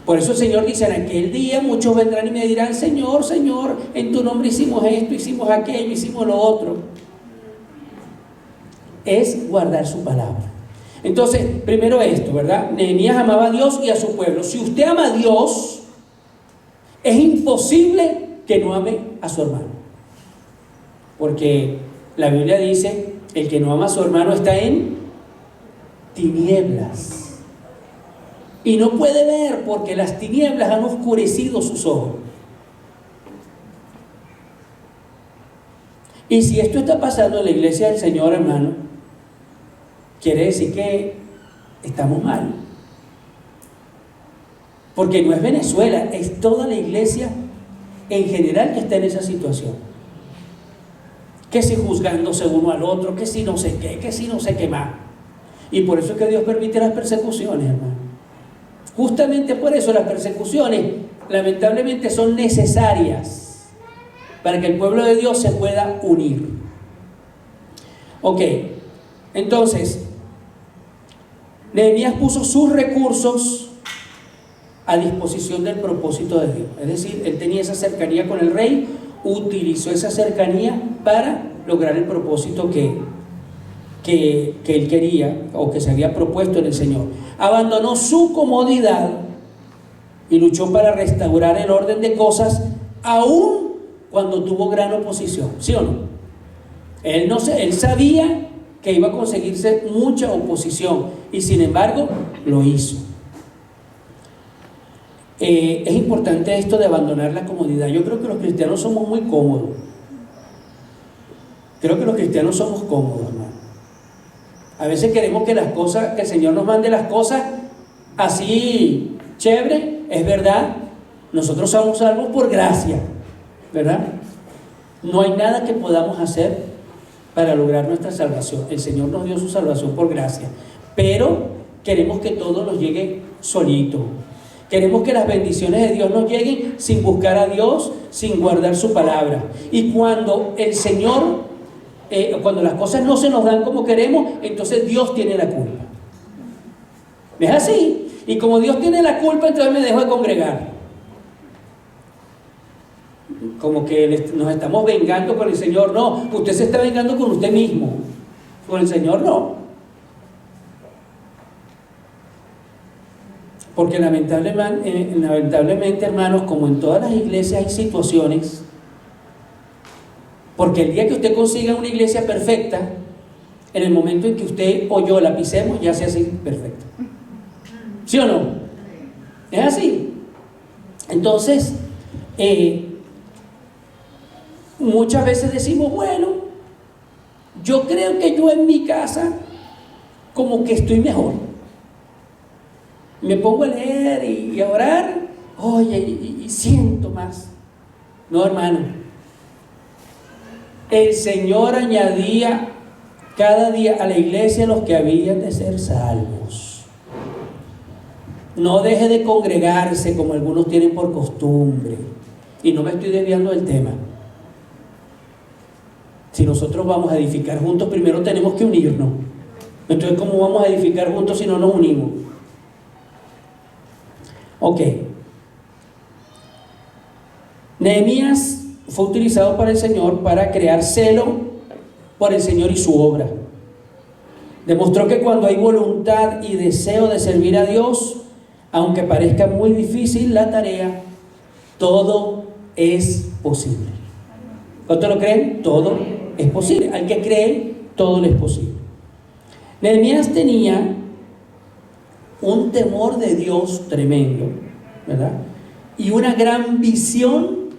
Por eso el Señor dice: en aquel día muchos vendrán y me dirán: Señor, Señor, en tu nombre hicimos esto, hicimos aquello, hicimos lo otro. Es guardar su palabra. Entonces, primero esto, ¿verdad? Nehemías amaba a Dios y a su pueblo. Si usted ama a Dios, es imposible que no ame a su hermano, porque la Biblia dice: el que no ama a su hermano está en tinieblas y no puede ver, porque las tinieblas han oscurecido sus ojos. Y si esto está pasando en la iglesia del Señor, hermano, quiere decir que estamos mal, porque no es Venezuela, es toda la iglesia en general que está en esa situación. Que si juzgándose uno al otro, que si no sé qué, que si no sé qué más. Y por eso es que Dios permite las persecuciones, hermano. Justamente por eso las persecuciones lamentablemente son necesarias para que el pueblo de Dios se pueda unir. Ok, entonces Nehemías puso sus recursos a disposición del propósito de Dios. Es decir, él tenía esa cercanía con el rey, utilizó esa cercanía para lograr el propósito que él quería o que se había propuesto en el Señor. Abandonó su comodidad y luchó para restaurar el orden de cosas, aún cuando tuvo gran oposición. ¿Sí o no? Él sabía que iba a conseguirse mucha oposición y sin embargo lo hizo. Es importante esto de abandonar la comodidad. Yo creo que los cristianos somos muy cómodos. Creo que los cristianos somos cómodos, hermano. A veces queremos que las cosas, que el Señor nos mande las cosas así chévere, es verdad, nosotros somos salvos por gracia, ¿verdad? No hay nada que podamos hacer para lograr nuestra salvación. El Señor nos dio su salvación por gracia, pero queremos que todo nos llegue solito. Queremos que las bendiciones de Dios nos lleguen sin buscar a Dios, sin guardar su palabra. Y cuando el Señor, cuando las cosas no se nos dan como queremos, entonces Dios tiene la culpa. ¿Es así? Y como Dios tiene la culpa, entonces me dejo de congregar. Como que nos estamos vengando con el Señor. No, usted se está vengando con usted mismo. Con el Señor no. Porque lamentablemente, hermanos, como en todas las iglesias hay situaciones, porque el día que usted consiga una iglesia perfecta, en el momento en que usted o yo la pisemos, ya se hace perfecta. ¿Sí o no? Es así. Entonces, muchas veces decimos, bueno, yo creo que yo en mi casa como que estoy mejor. Me pongo a leer y a orar, oye, y siento más. No, hermano. El Señor añadía cada día a la iglesia los que habían de ser salvos. No deje de congregarse como algunos tienen por costumbre. Y no me estoy desviando del tema. Si nosotros vamos a edificar juntos, primero tenemos que unirnos. Entonces, ¿cómo vamos a edificar juntos si no nos unimos? Ok. Nehemías fue utilizado para el Señor para crear celo por el Señor y su obra. Demostró que cuando hay voluntad y deseo de servir a Dios, aunque parezca muy difícil la tarea, todo es posible. ¿Cuántos lo creen? Todo es posible. Al que cree, todo le es posible. Nehemías tenía un temor de Dios tremendo, ¿verdad? Y una gran visión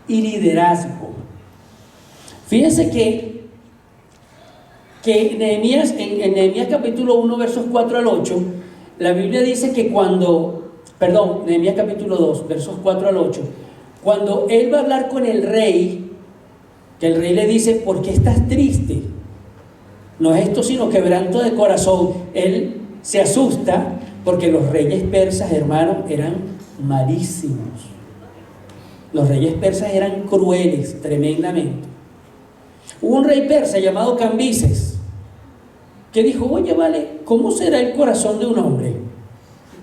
y liderazgo. Fíjense que Nehemías, en Nehemías capítulo 1, versos 4 al 8, la Biblia dice que Nehemías capítulo 2, versos 4 al 8, cuando él va a hablar con el rey, que el rey le dice, ¿por qué estás triste? No es esto sino quebranto de corazón. Él se asusta porque los reyes persas, hermanos, eran malísimos. Los reyes persas eran crueles, tremendamente. Hubo un rey persa llamado Cambises que dijo, oye, vale, ¿cómo será el corazón de un hombre?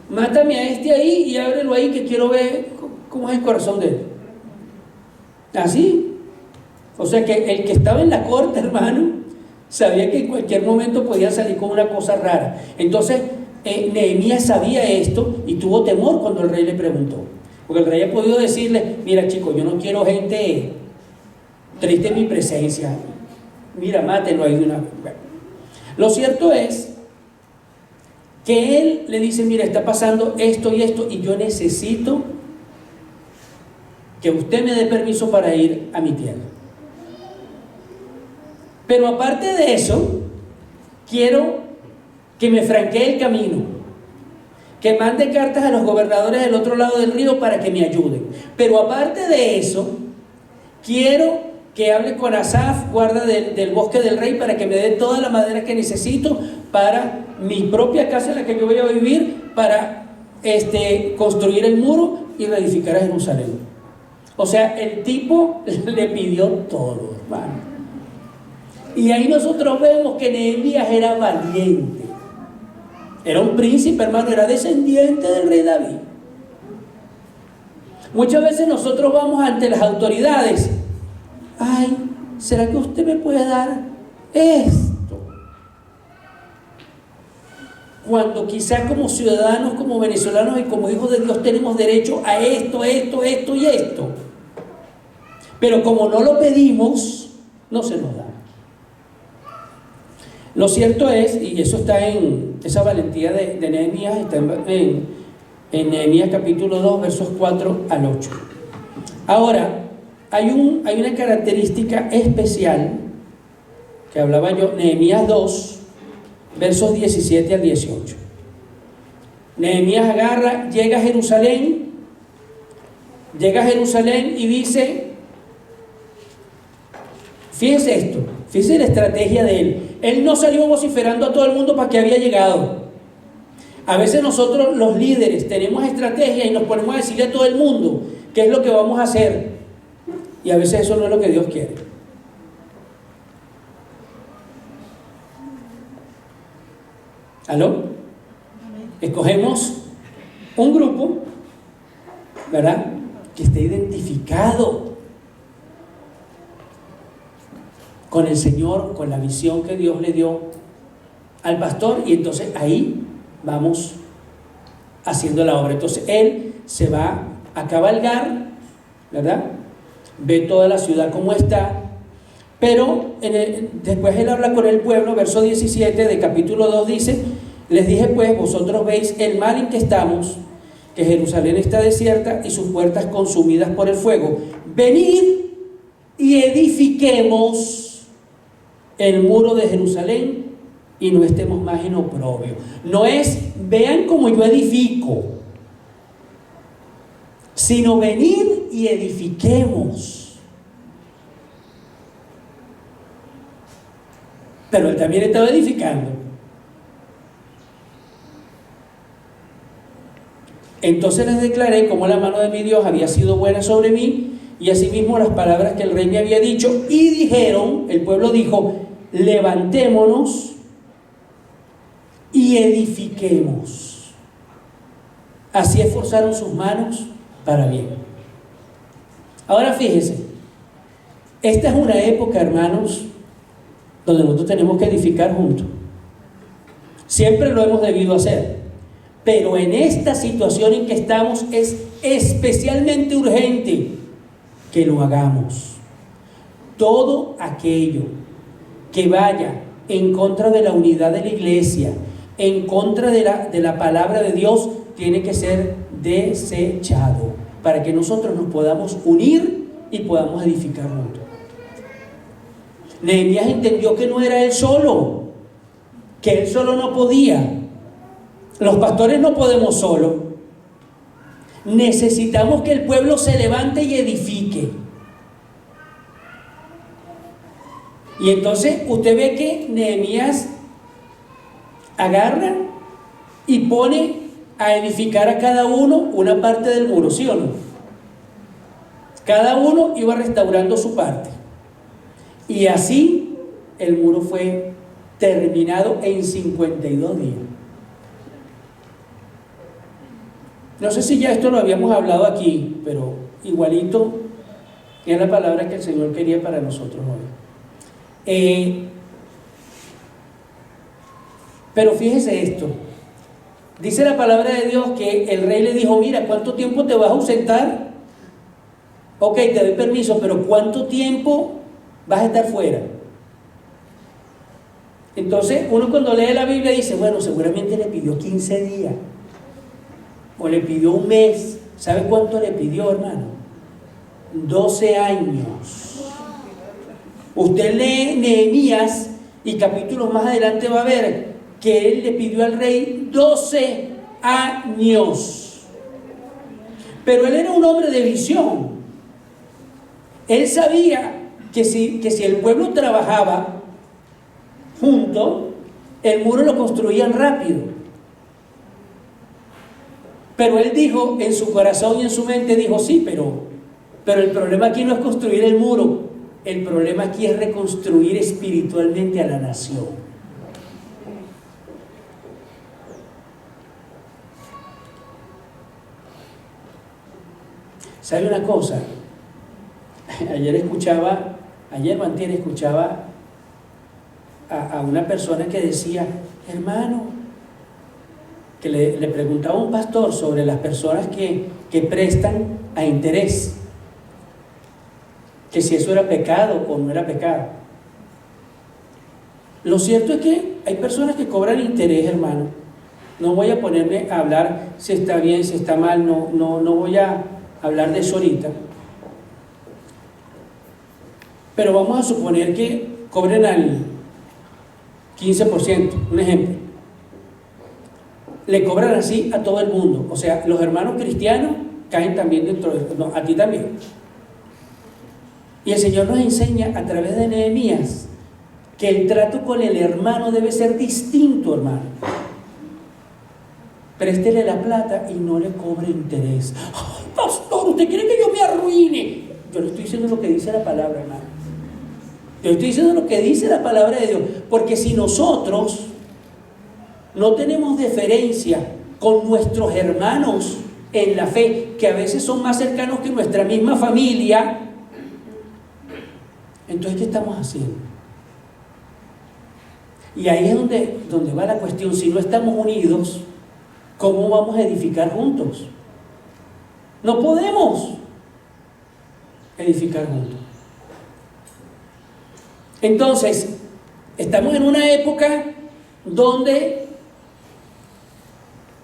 Mátame a este ahí y ábrelo ahí que quiero ver cómo es el corazón de él. Así. O sea que el que estaba en la corte, hermano, sabía que en cualquier momento podía salir con una cosa rara. Entonces, Nehemías sabía esto y tuvo temor cuando el rey le preguntó. Porque el rey ha podido decirle, mira chico, yo no quiero gente triste en mi presencia. Mira, mátelo ahí de una vez. Bueno, lo cierto es que él le dice, mira, está pasando esto y esto y yo necesito que usted me dé permiso para ir a mi tierra. Pero aparte de eso, quiero que me franquee el camino, que mande cartas a los gobernadores del otro lado del río para que me ayuden. Pero aparte de eso, quiero que hable con Asaf, guarda del bosque del rey, para que me dé toda la madera que necesito para mi propia casa en la que yo voy a vivir, para construir el muro y reedificar a Jerusalén. O sea, el tipo le pidió todo, hermano. Y ahí nosotros vemos que Nehemías era valiente. Era un príncipe, hermano, era descendiente del rey David. Muchas veces nosotros vamos ante las autoridades. Ay, ¿será que usted me puede dar esto? Cuando quizás como ciudadanos, como venezolanos y como hijos de Dios tenemos derecho a esto, esto, esto y esto. Pero como no lo pedimos, no se nos da. Lo cierto es, y eso está en esa valentía de Nehemías, está en Nehemías capítulo 2, versos 4 al 8. Ahora, hay una característica especial que hablaba yo, Nehemías 2, versos 17 al 18. Nehemías agarra, llega a Jerusalén y dice, fíjense esto, fíjense la estrategia de él. Él no salió vociferando a todo el mundo para que había llegado. A veces nosotros los líderes tenemos estrategia y nos ponemos a decirle a todo el mundo qué es lo que vamos a hacer. Y a veces eso no es lo que Dios quiere. ¿Aló? Escogemos un grupo, ¿verdad?, que esté identificado con el Señor, con la visión que Dios le dio al pastor, y entonces ahí vamos haciendo la obra. Entonces él se va a cabalgar, ¿verdad?, ve toda la ciudad como está, pero después él habla con el pueblo. Verso 17 de capítulo 2 dice: les dije pues, vosotros veis el mal en que estamos, que Jerusalén está desierta y sus puertas consumidas por el fuego. Venid y edifiquemos el muro de Jerusalén y no estemos más en oprobio. No es vean cómo yo edifico, sino venid y edifiquemos. Pero él también estaba edificando. Entonces les declaré cómo la mano de mi Dios había sido buena sobre mí, y asimismo las palabras que el rey me había dicho. Y dijeron, el pueblo dijo: levantémonos y edifiquemos. Así esforzaron sus manos para bien. Ahora fíjense, esta es una época, hermanos, donde nosotros tenemos que edificar juntos. Siempre lo hemos debido hacer, pero en esta situación en que estamos es especialmente urgente que lo hagamos. Todo aquello que vaya en contra de la unidad de la iglesia, en contra de la palabra de Dios, tiene que ser desechado para que nosotros nos podamos unir y podamos edificar juntos. Nehemías entendió que no era él solo, que él solo no podía. Los pastores no podemos solo. Necesitamos que el pueblo se levante y edifique. Y entonces usted ve que Nehemías agarra y pone a edificar a cada uno una parte del muro, ¿sí o no? Cada uno iba restaurando su parte. Y así el muro fue terminado en 52 días. No sé si ya esto lo habíamos hablado aquí, pero igualito es la palabra que el Señor quería para nosotros hoy. Pero fíjese esto. Dice la palabra de Dios que el rey le dijo: mira, ¿cuánto tiempo te vas a ausentar? Ok, te doy permiso, pero ¿cuánto tiempo vas a estar fuera? Entonces uno cuando lee la Biblia dice: bueno, seguramente le pidió 15 días o le pidió un mes. ¿Sabe cuánto le pidió, hermano? 12 años. Usted lee Nehemías y capítulos más adelante va a ver que él le pidió al rey 12 años. Pero él era un hombre de visión. Él sabía que si el pueblo trabajaba junto, el muro lo construían rápido. Pero él dijo en su corazón y en su mente, dijo: sí, pero el problema aquí no es construir el muro, el problema aquí es reconstruir espiritualmente a la nación. ¿Sabe una cosa? Ayer o antier escuchaba a una persona que decía: hermano, que le preguntaba a un pastor sobre las personas que prestan a interés, que si eso era pecado o no era pecado. Lo cierto es que hay personas que cobran interés, hermano. No voy a ponerme a hablar si está bien, si está mal, no voy a hablar de eso ahorita. Pero vamos a suponer que cobren al 15%, un ejemplo. le cobran así a todo el mundo. O sea, los hermanos cristianos caen también dentro de esto. No, a ti también. Y el Señor nos enseña a través de Nehemías que el trato con el hermano debe ser distinto, hermano. Préstele la plata y no le cobre interés. ¡Ay, pastor, usted quiere que yo me arruine! Yo le estoy diciendo lo que dice la palabra, hermano. Yo estoy diciendo lo que dice la palabra de Dios. Porque si nosotros no tenemos deferencia con nuestros hermanos en la fe, que a veces son más cercanos que nuestra misma familia, entonces, ¿qué estamos haciendo? Y ahí es donde va la cuestión. Si no estamos unidos, ¿cómo vamos a edificar juntos? No podemos edificar juntos. Entonces, estamos en una época donde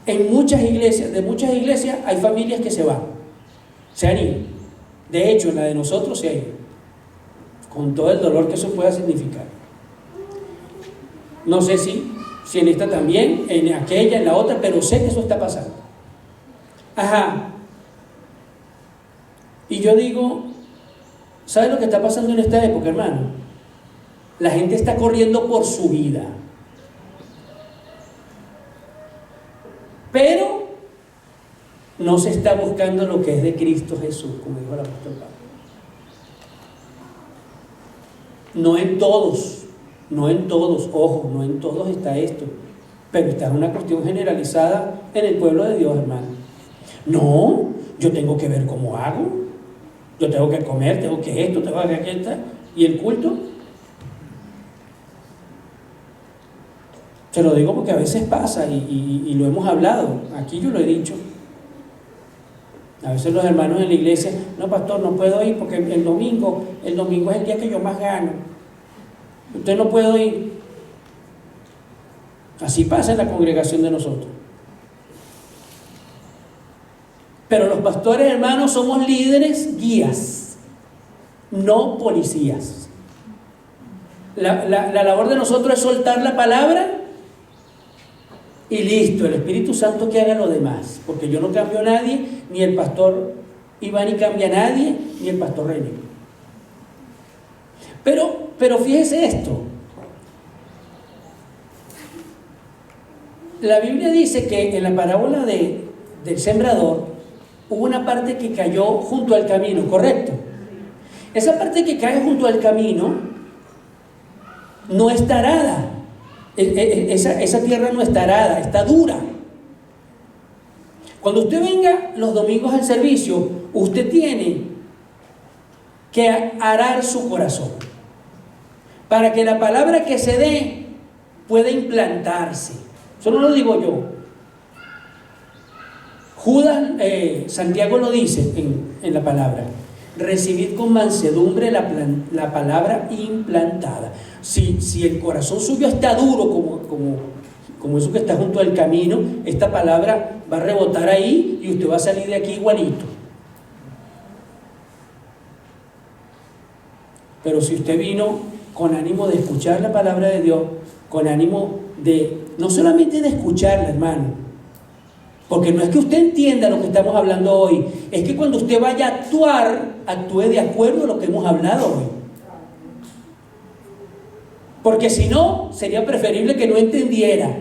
de muchas iglesias hay familias que se van, se han ido. De hecho, en la de nosotros se ha ido, con todo el dolor que eso pueda significar. No sé si en esta también, en aquella, en la otra, pero sé que eso está pasando. Ajá. Y yo digo, ¿sabes lo que está pasando en esta época, hermano? La gente está corriendo por su vida. Pero no se está buscando lo que es de Cristo Jesús, como dijo el apóstol Pablo. No en todos, ojo, no en todos está esto, pero está una cuestión generalizada en el pueblo de Dios, hermano. No, yo tengo que ver cómo hago, yo tengo que comer, tengo que esto, tengo que aquello, y el culto. Se lo digo porque a veces pasa y lo hemos hablado, aquí yo lo he dicho. A veces los hermanos en la iglesia, no, pastor, no puedo ir porque el domingo es el día que yo más gano. Usted no puede ir. Así pasa en la congregación de nosotros. Pero los pastores, hermanos, somos líderes, guías, no policías. La labor de nosotros es soltar la palabra y listo, el Espíritu Santo que haga lo demás, porque yo no cambio a nadie, ni el pastor Iván y cambia a nadie, ni el pastor René. Pero fíjese esto. La Biblia dice que en la parábola del sembrador hubo una parte que cayó junto al camino, ¿correcto? Esa parte que cae junto al camino no está arada. Esa tierra no está arada, está dura. Cuando usted venga los domingos al servicio, usted tiene que arar su corazón para que la palabra que se dé pueda implantarse. Eso no lo digo yo. Santiago lo dice en la palabra: recibid con mansedumbre la palabra implantada. Si el corazón suyo está duro como eso que está junto al camino, esta palabra va a rebotar ahí y usted va a salir de aquí igualito. Pero si usted vino con ánimo de escuchar la palabra de Dios, con ánimo de, no solamente de escucharla, hermano, porque no es que usted entienda lo que estamos hablando hoy, es que cuando usted vaya a actuar, actúe de acuerdo a lo que hemos hablado hoy. Porque si no, sería preferible que no entendiera.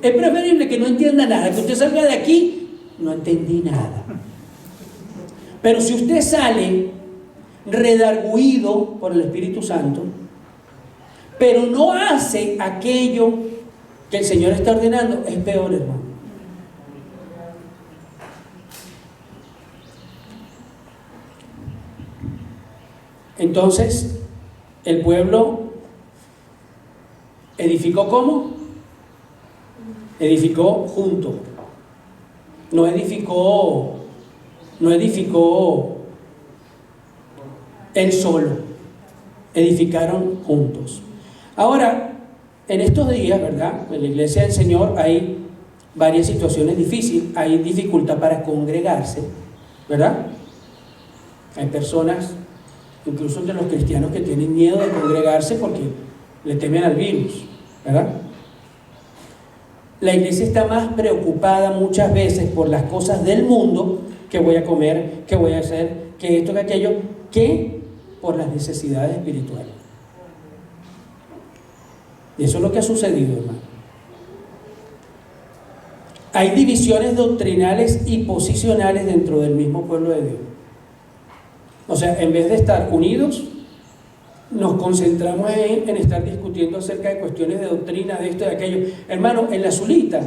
Es preferible que no entienda nada, que usted salga de aquí, no entendí nada. Pero si usted sale redarguido por el Espíritu Santo, pero no hace aquello que el Señor está ordenando, es peor, hermano. Entonces, el pueblo edificó ¿cómo? Edificó junto. No edificó él solo. Edificaron juntos. Ahora, en estos días, ¿verdad? En la iglesia del Señor hay varias situaciones difíciles. Hay dificultad para congregarse, ¿verdad? Hay personas, incluso entre los cristianos, que tienen miedo de congregarse porque le temen al virus, ¿verdad? La iglesia está más preocupada muchas veces por las cosas del mundo, que voy a comer, que voy a hacer, que esto, que aquello, que por las necesidades espirituales. Y eso es lo que ha sucedido, hermano. Hay divisiones doctrinales y posicionales dentro del mismo pueblo de Dios. O sea, en vez de estar unidos, nos concentramos en estar discutiendo acerca de cuestiones de doctrina, de esto y de aquello. Hermano, en la Zulita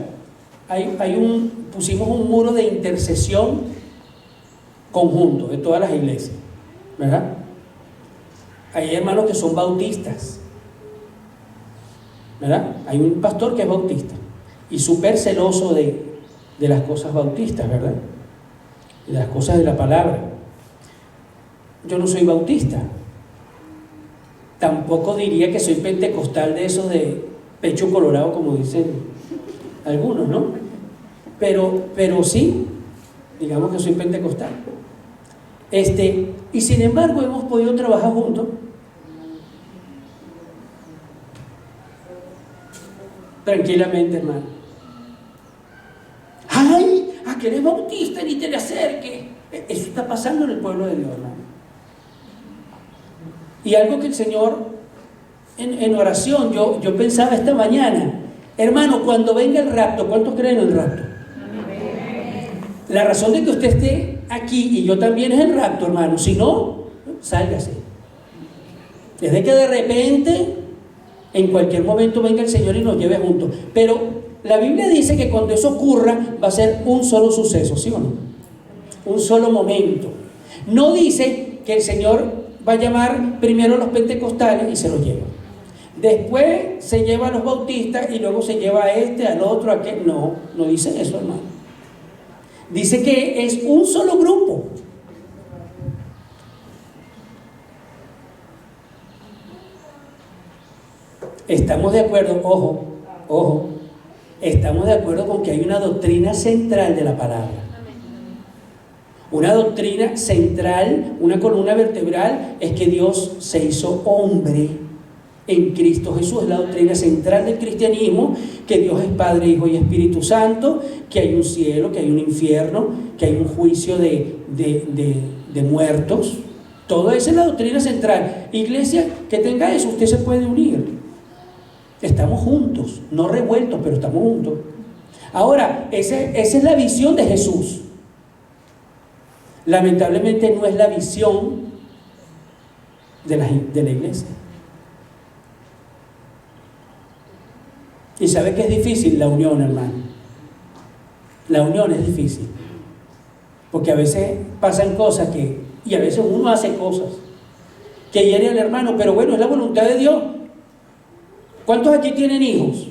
pusimos un muro de intercesión conjunto de todas las iglesias, ¿verdad? Hay hermanos que son bautistas, ¿verdad? Hay un pastor que es bautista y súper celoso de las cosas bautistas, ¿verdad? De las cosas de la palabra. Yo no soy bautista. Tampoco diría que soy pentecostal de esos de pecho colorado, como dicen algunos, ¿no? Pero sí, digamos que soy pentecostal. Y sin embargo hemos podido trabajar juntos. Tranquilamente, hermano. ¡Ay! ¿A que eres bautista? Ni te le acerques. Eso está pasando en el pueblo de Dios, hermano. Y algo que el Señor, en oración, yo pensaba esta mañana, hermano, cuando venga el rapto, ¿cuántos creen en el rapto? La razón de que usted esté aquí y yo también es el rapto, hermano. Si no, sálgase. Desde que de repente, en cualquier momento venga el Señor y nos lleve juntos. Pero la Biblia dice que cuando eso ocurra, va a ser un solo suceso, ¿sí o no? Un solo momento. No dice que el Señor va a llamar primero a los pentecostales y se los lleva. Después se lleva a los bautistas y luego se lleva a al otro, a aquel. No dice eso, hermano. Dice que es un solo grupo. Estamos de acuerdo, ojo, estamos de acuerdo con que hay una doctrina central de la palabra. Una doctrina central, una columna vertebral, es que Dios se hizo hombre en Cristo Jesús. Es la doctrina central del cristianismo, que Dios es Padre, Hijo y Espíritu Santo, que hay un cielo, que hay un infierno, que hay un juicio de muertos. Todo eso es la doctrina central. Iglesia, que tenga eso, usted se puede unir. Estamos juntos, no revueltos, pero estamos juntos. Ahora, esa es la visión de Jesús. Lamentablemente no es la visión de la iglesia. Y sabe que es difícil la unión, hermano. La unión es difícil. Porque a veces pasan cosas y a veces uno hace cosas que hiere al hermano, pero bueno, es la voluntad de Dios. ¿Cuántos aquí tienen hijos?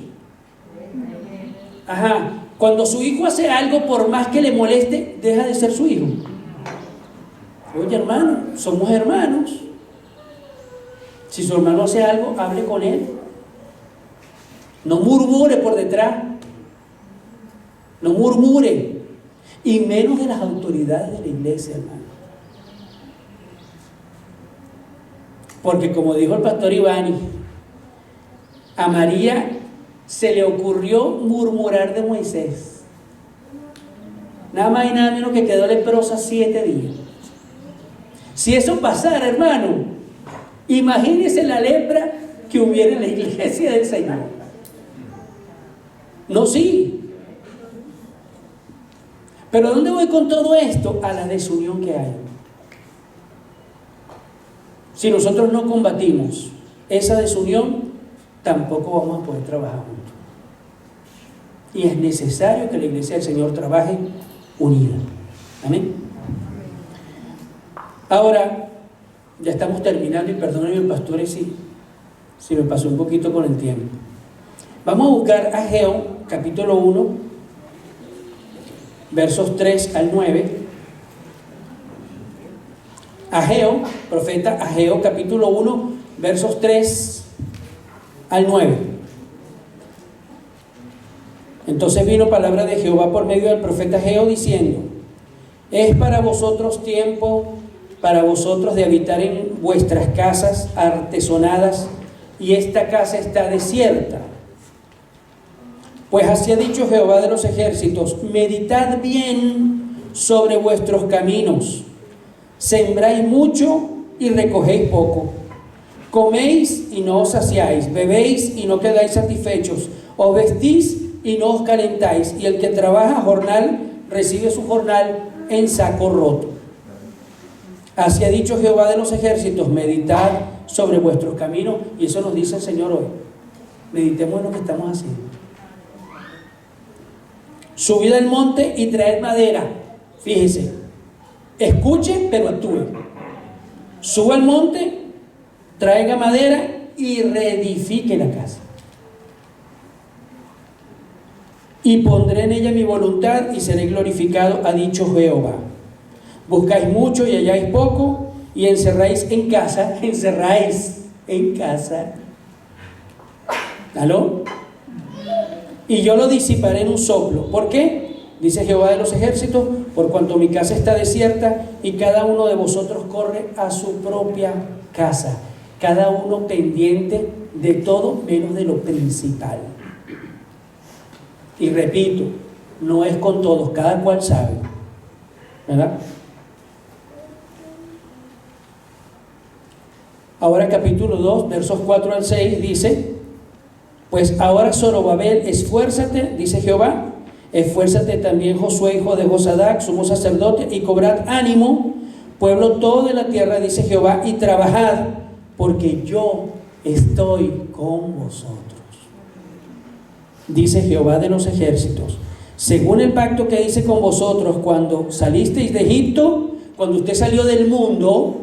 Ajá. Cuando su hijo hace algo, por más que le moleste, deja de ser su hijo. Oye, hermano, somos hermanos. Si su hermano hace algo, hable con él. No murmure por detrás. No murmure. Y menos de las autoridades de la iglesia, hermano. Porque como dijo el pastor Ivani, a María se le ocurrió murmurar de Moisés. Nada más y nada menos que quedó leprosa 7 días. Si eso pasara, hermano, imagínese la lepra que hubiera en la iglesia del Señor. No, sí. Pero ¿dónde voy con todo esto? A la desunión que hay. Si nosotros no combatimos esa desunión, tampoco vamos a poder trabajar juntos. Y es necesario que la iglesia del Señor trabaje unida. Amén. Ahora, ya estamos terminando y perdónenme, pastores, si me pasó un poquito con el tiempo. Vamos a buscar Ageo, capítulo 1, versos 3 al 9. Ageo, profeta Ageo, capítulo 1, versos 3 al 9. Entonces vino palabra de Jehová por medio del profeta Ageo diciendo: es para vosotros tiempo, para vosotros de habitar en vuestras casas artesonadas, y esta casa está desierta. Pues así ha dicho Jehová de los ejércitos: meditad bien sobre vuestros caminos, sembráis mucho y recogéis poco, coméis y no os saciáis, bebéis y no quedáis satisfechos, os vestís y no os calentáis, y el que trabaja jornal recibe su jornal en saco roto. Así ha dicho Jehová de los ejércitos: meditad sobre vuestros caminos. Y eso nos dice el Señor hoy. Meditemos en lo que estamos haciendo. Subid al monte y traed madera. Fíjese, escuche pero actúe. Suba al monte, traiga madera y reedifique la casa. Y pondré en ella mi voluntad y seré glorificado, ha dicho Jehová. Buscáis mucho y halláis poco, y encerráis en casa. ¿Aló? Y yo lo disiparé en un soplo. ¿Por qué? Dice Jehová de los ejércitos: por cuanto mi casa está desierta y cada uno de vosotros corre a su propia casa, cada uno pendiente de todo menos de lo principal. Y repito, no es con todos, cada cual sabe, ¿verdad? Ahora capítulo 2, versos 4 al 6 dice: pues ahora Zorobabel, esfuérzate, dice Jehová, esfuérzate también Josué, hijo de Josadac, sumo sacerdote, y cobrad ánimo, pueblo todo de la tierra, dice Jehová, y trabajad, porque yo estoy con vosotros. Dice Jehová de los ejércitos: según el pacto que hice con vosotros cuando salisteis de Egipto, cuando usted salió del mundo,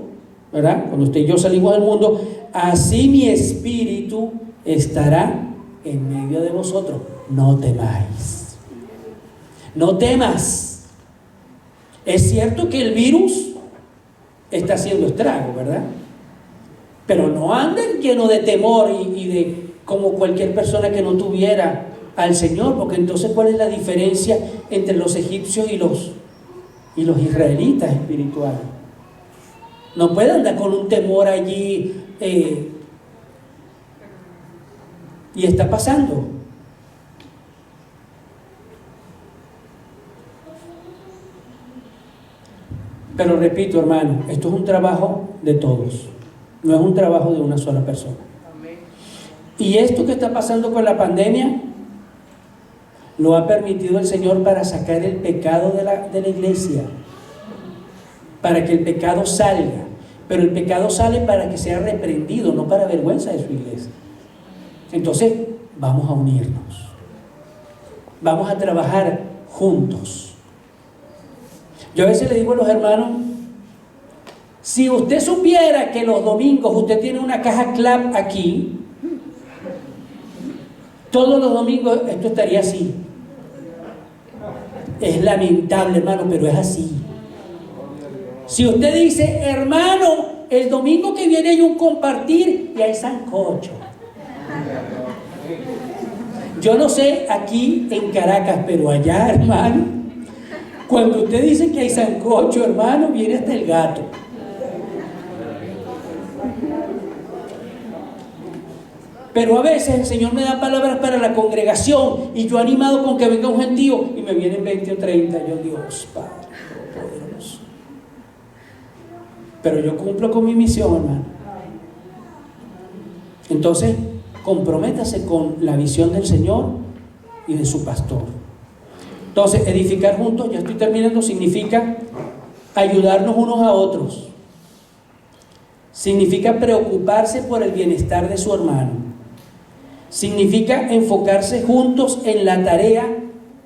¿verdad? Cuando usted y yo salimos del mundo, así mi espíritu estará en medio de vosotros. No temáis. No temas. Es cierto que el virus está haciendo estrago, ¿verdad? Pero no anden lleno de temor y de como cualquier persona que no tuviera al Señor, porque entonces ¿cuál es la diferencia entre los egipcios y los israelitas espirituales? No puede andar con un temor allí y está pasando. Pero repito, hermano, esto es un trabajo de todos, no es un trabajo de una sola persona. Y esto que está pasando con la pandemia lo ha permitido el Señor para sacar el pecado de la iglesia, para que el pecado salga. Pero el pecado sale para que sea reprendido, no para vergüenza de su iglesia. Entonces, vamos a unirnos, vamos a trabajar juntos. Yo a veces le digo a los hermanos: si usted supiera que los domingos usted tiene una caja clap aquí, todos los domingos esto estaría así. Es lamentable, hermano, pero es así. Si usted dice: hermano, el domingo que viene hay un compartir y hay sancocho. Yo no sé aquí en Caracas, pero allá, hermano, cuando usted dice que hay sancocho, hermano, viene hasta el gato. Pero a veces el Señor me da palabras para la congregación y yo animado con que venga un gentío y me vienen 20 o 30. Yo, Dios Padre poderoso. Pero yo cumplo con mi misión, hermano. Entonces, comprométase con la visión del Señor y de su pastor. Entonces, edificar juntos, ya estoy terminando, significa ayudarnos unos a otros. Significa preocuparse por el bienestar de su hermano. Significa enfocarse juntos en la tarea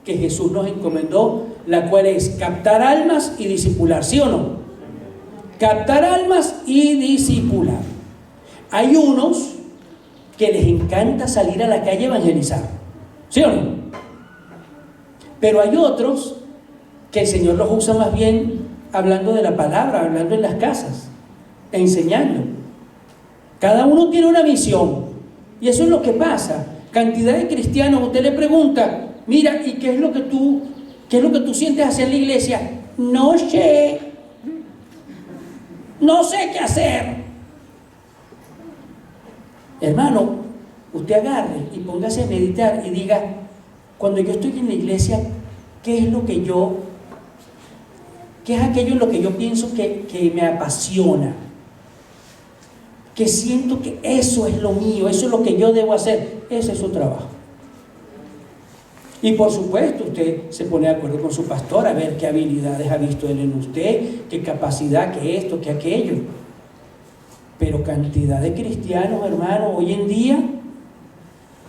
que Jesús nos encomendó, la cual es captar almas y discipular, ¿sí o no? Captar almas y discipular. Hay unos que les encanta salir a la calle a evangelizar, ¿sí o no? Pero hay otros que el Señor los usa más bien hablando de la palabra, hablando en las casas, enseñando. Cada uno tiene una misión y eso es lo que pasa. Cantidad de cristianos, usted le pregunta: mira, ¿y qué es lo que tú sientes hacer en la iglesia? No sé qué hacer. Hermano, usted agarre y póngase a meditar y diga: cuando yo estoy en la iglesia, ¿qué es aquello en lo que yo pienso que me apasiona? Que siento que eso es lo mío, eso es lo que yo debo hacer. Ese es su trabajo. Y por supuesto, usted se pone de acuerdo con su pastor a ver qué habilidades ha visto él en usted, qué capacidad, qué esto, qué aquello. Pero cantidad de cristianos, hermanos, hoy en día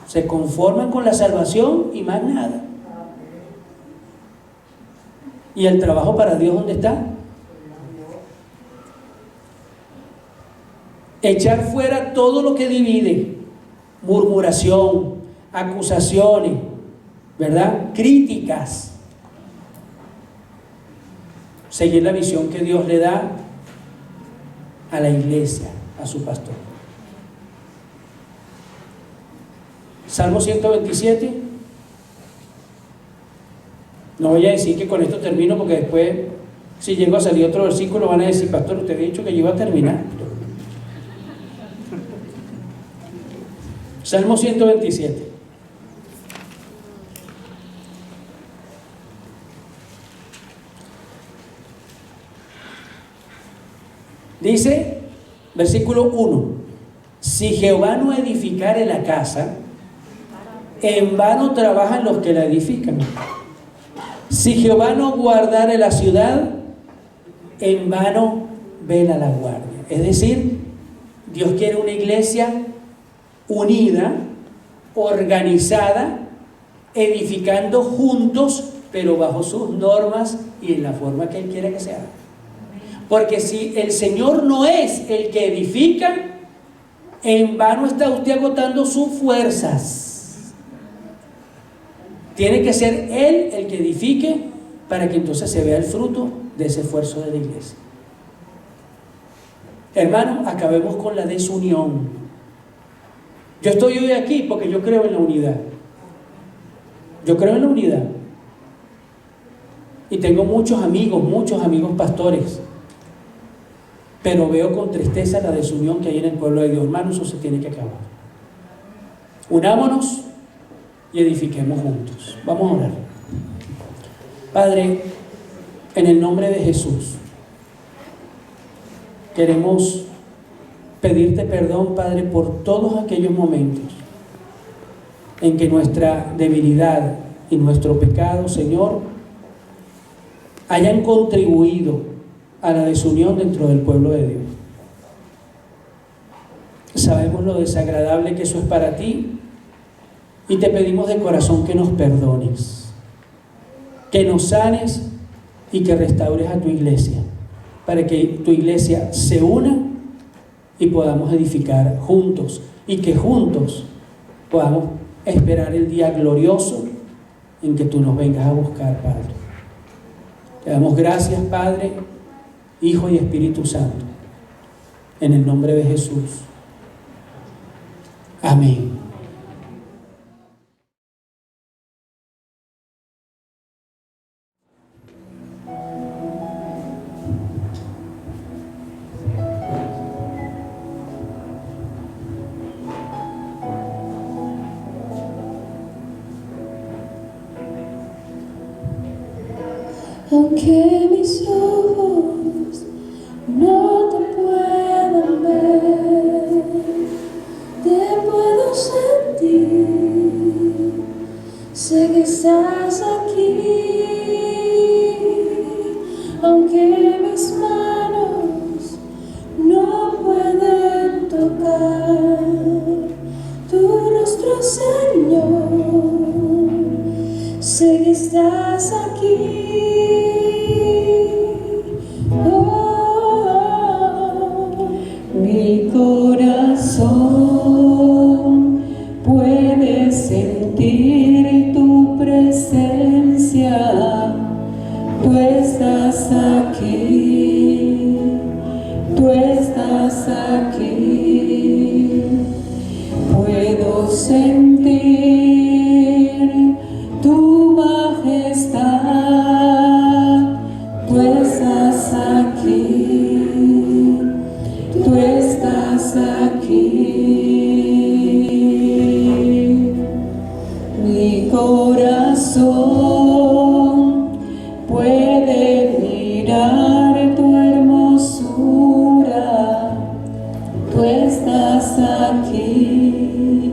se conforman con la salvación y más nada. ¿Y el trabajo para Dios dónde está? Echar fuera todo lo que divide, murmuración, acusaciones, ¿verdad? Críticas. Seguir la visión que Dios le da a la iglesia, a su pastor. Salmo 127. No voy a decir que con esto termino, porque después, si llego a salir otro versículo, van a decir: pastor, usted ha dicho que yo iba a terminar. Salmo 127. Dice, versículo 1: si Jehová no edificare la casa, en vano trabajan los que la edifican. Si Jehová no guardare la ciudad, en vano vela la guardia. Es decir, Dios quiere una iglesia unida, organizada, edificando juntos, pero bajo sus normas y en la forma que Él quiere que se haga. Porque si el Señor no es el que edifica, en vano está usted agotando sus fuerzas. Tiene que ser Él el que edifique, para que entonces se vea el fruto de ese esfuerzo de la iglesia. Hermanos, acabemos con la desunión. Yo estoy hoy aquí porque yo creo en la unidad. Yo creo en la unidad. Y tengo muchos amigos pastores. Pero veo con tristeza la desunión que hay en el pueblo de Dios. Hermanos, eso se tiene que acabar. Unámonos y edifiquemos juntos. Vamos a orar. Padre, en el nombre de Jesús, queremos pedirte perdón, Padre, por todos aquellos momentos en que nuestra debilidad y nuestro pecado, Señor, hayan contribuido a la desunión dentro del pueblo de Dios. Sabemos lo desagradable que eso es para ti, y te pedimos de corazón que nos perdones, que nos sanes y que restaures a tu iglesia, para que tu iglesia se una y podamos edificar juntos, y que juntos podamos esperar el día glorioso en que tú nos vengas a buscar, Padre. Te damos gracias, Padre, Hijo y Espíritu Santo, en el nombre de Jesús. Amén. Aunque mis ojos no te puedan ver, te puedo sentir. Sé que estás aquí. Aunque mis manos no pueden tocar tu rostro, Señor, sé que estás aquí. Mi corazón puede sentir tu presencia. Tú estás aquí, tú estás aquí. Puedo sentir tu majestad. Tú estás aquí, tú estás aquí. Mi corazón corazón puede mirar tu hermosura. Tú estás aquí,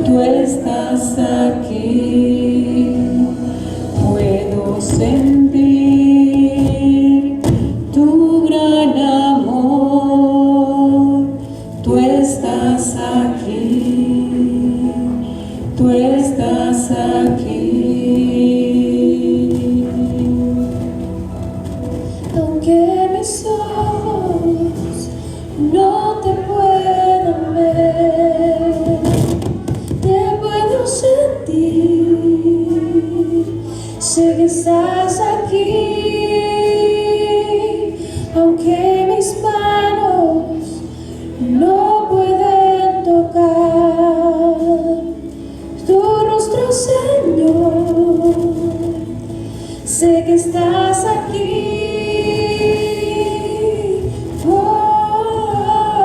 tú estás aquí. Puedo sentir tu gran amor. Tú estás aquí, tú estás aquí. Aunque mis ojos no te puedan ver, te puedo sentir. Sé que estás aquí. Aunque mis manos no pueden tocar tu rostro, Señor, sé que estás aquí.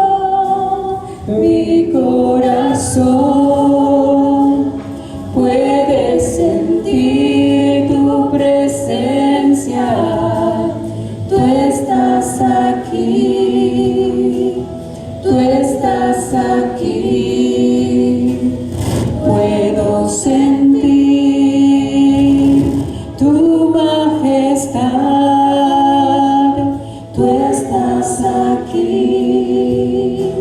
Oh, Mi corazón puede sentir tu presencia. Tú estás aquí, tú estás aquí. Puedo sentir tu majestad. Tú estás aquí,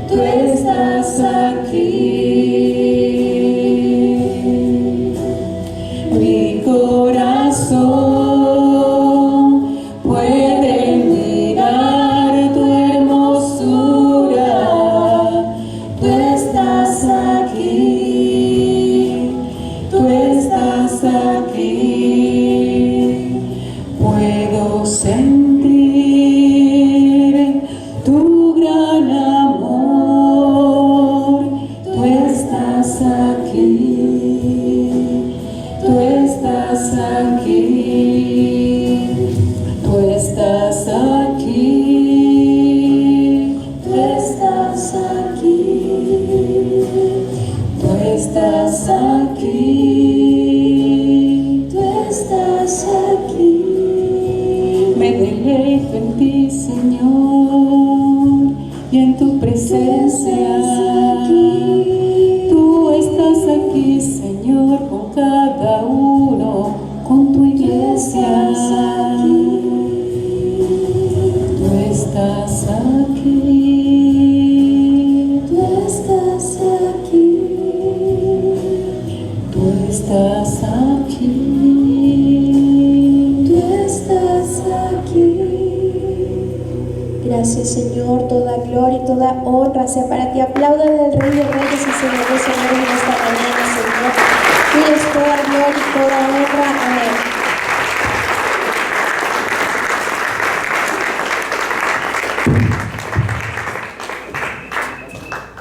tú estás aquí. Mi corazón puede mirar tu hermosura. Tú estás aquí, tú estás aquí. Puedo sentir tu gran amor. Tú estás aquí, tú estás aquí, tú estás aquí, tú estás aquí, tú estás aquí, tú estás aquí. Me deleito en ti, Señor, y en tu presencia. Tú estás aquí, Señor, con cada uno, con tu iglesia. Tú estás aquí, tú estás aquí. tú estás aquí. Tú estás aquí. Gracias, Señor. Toda gloria y toda honra sea para ti. Aplaudan al Rey de Reyes y Señor de Señores en esta mañana, Señor. Tuya es toda gloria y toda honra,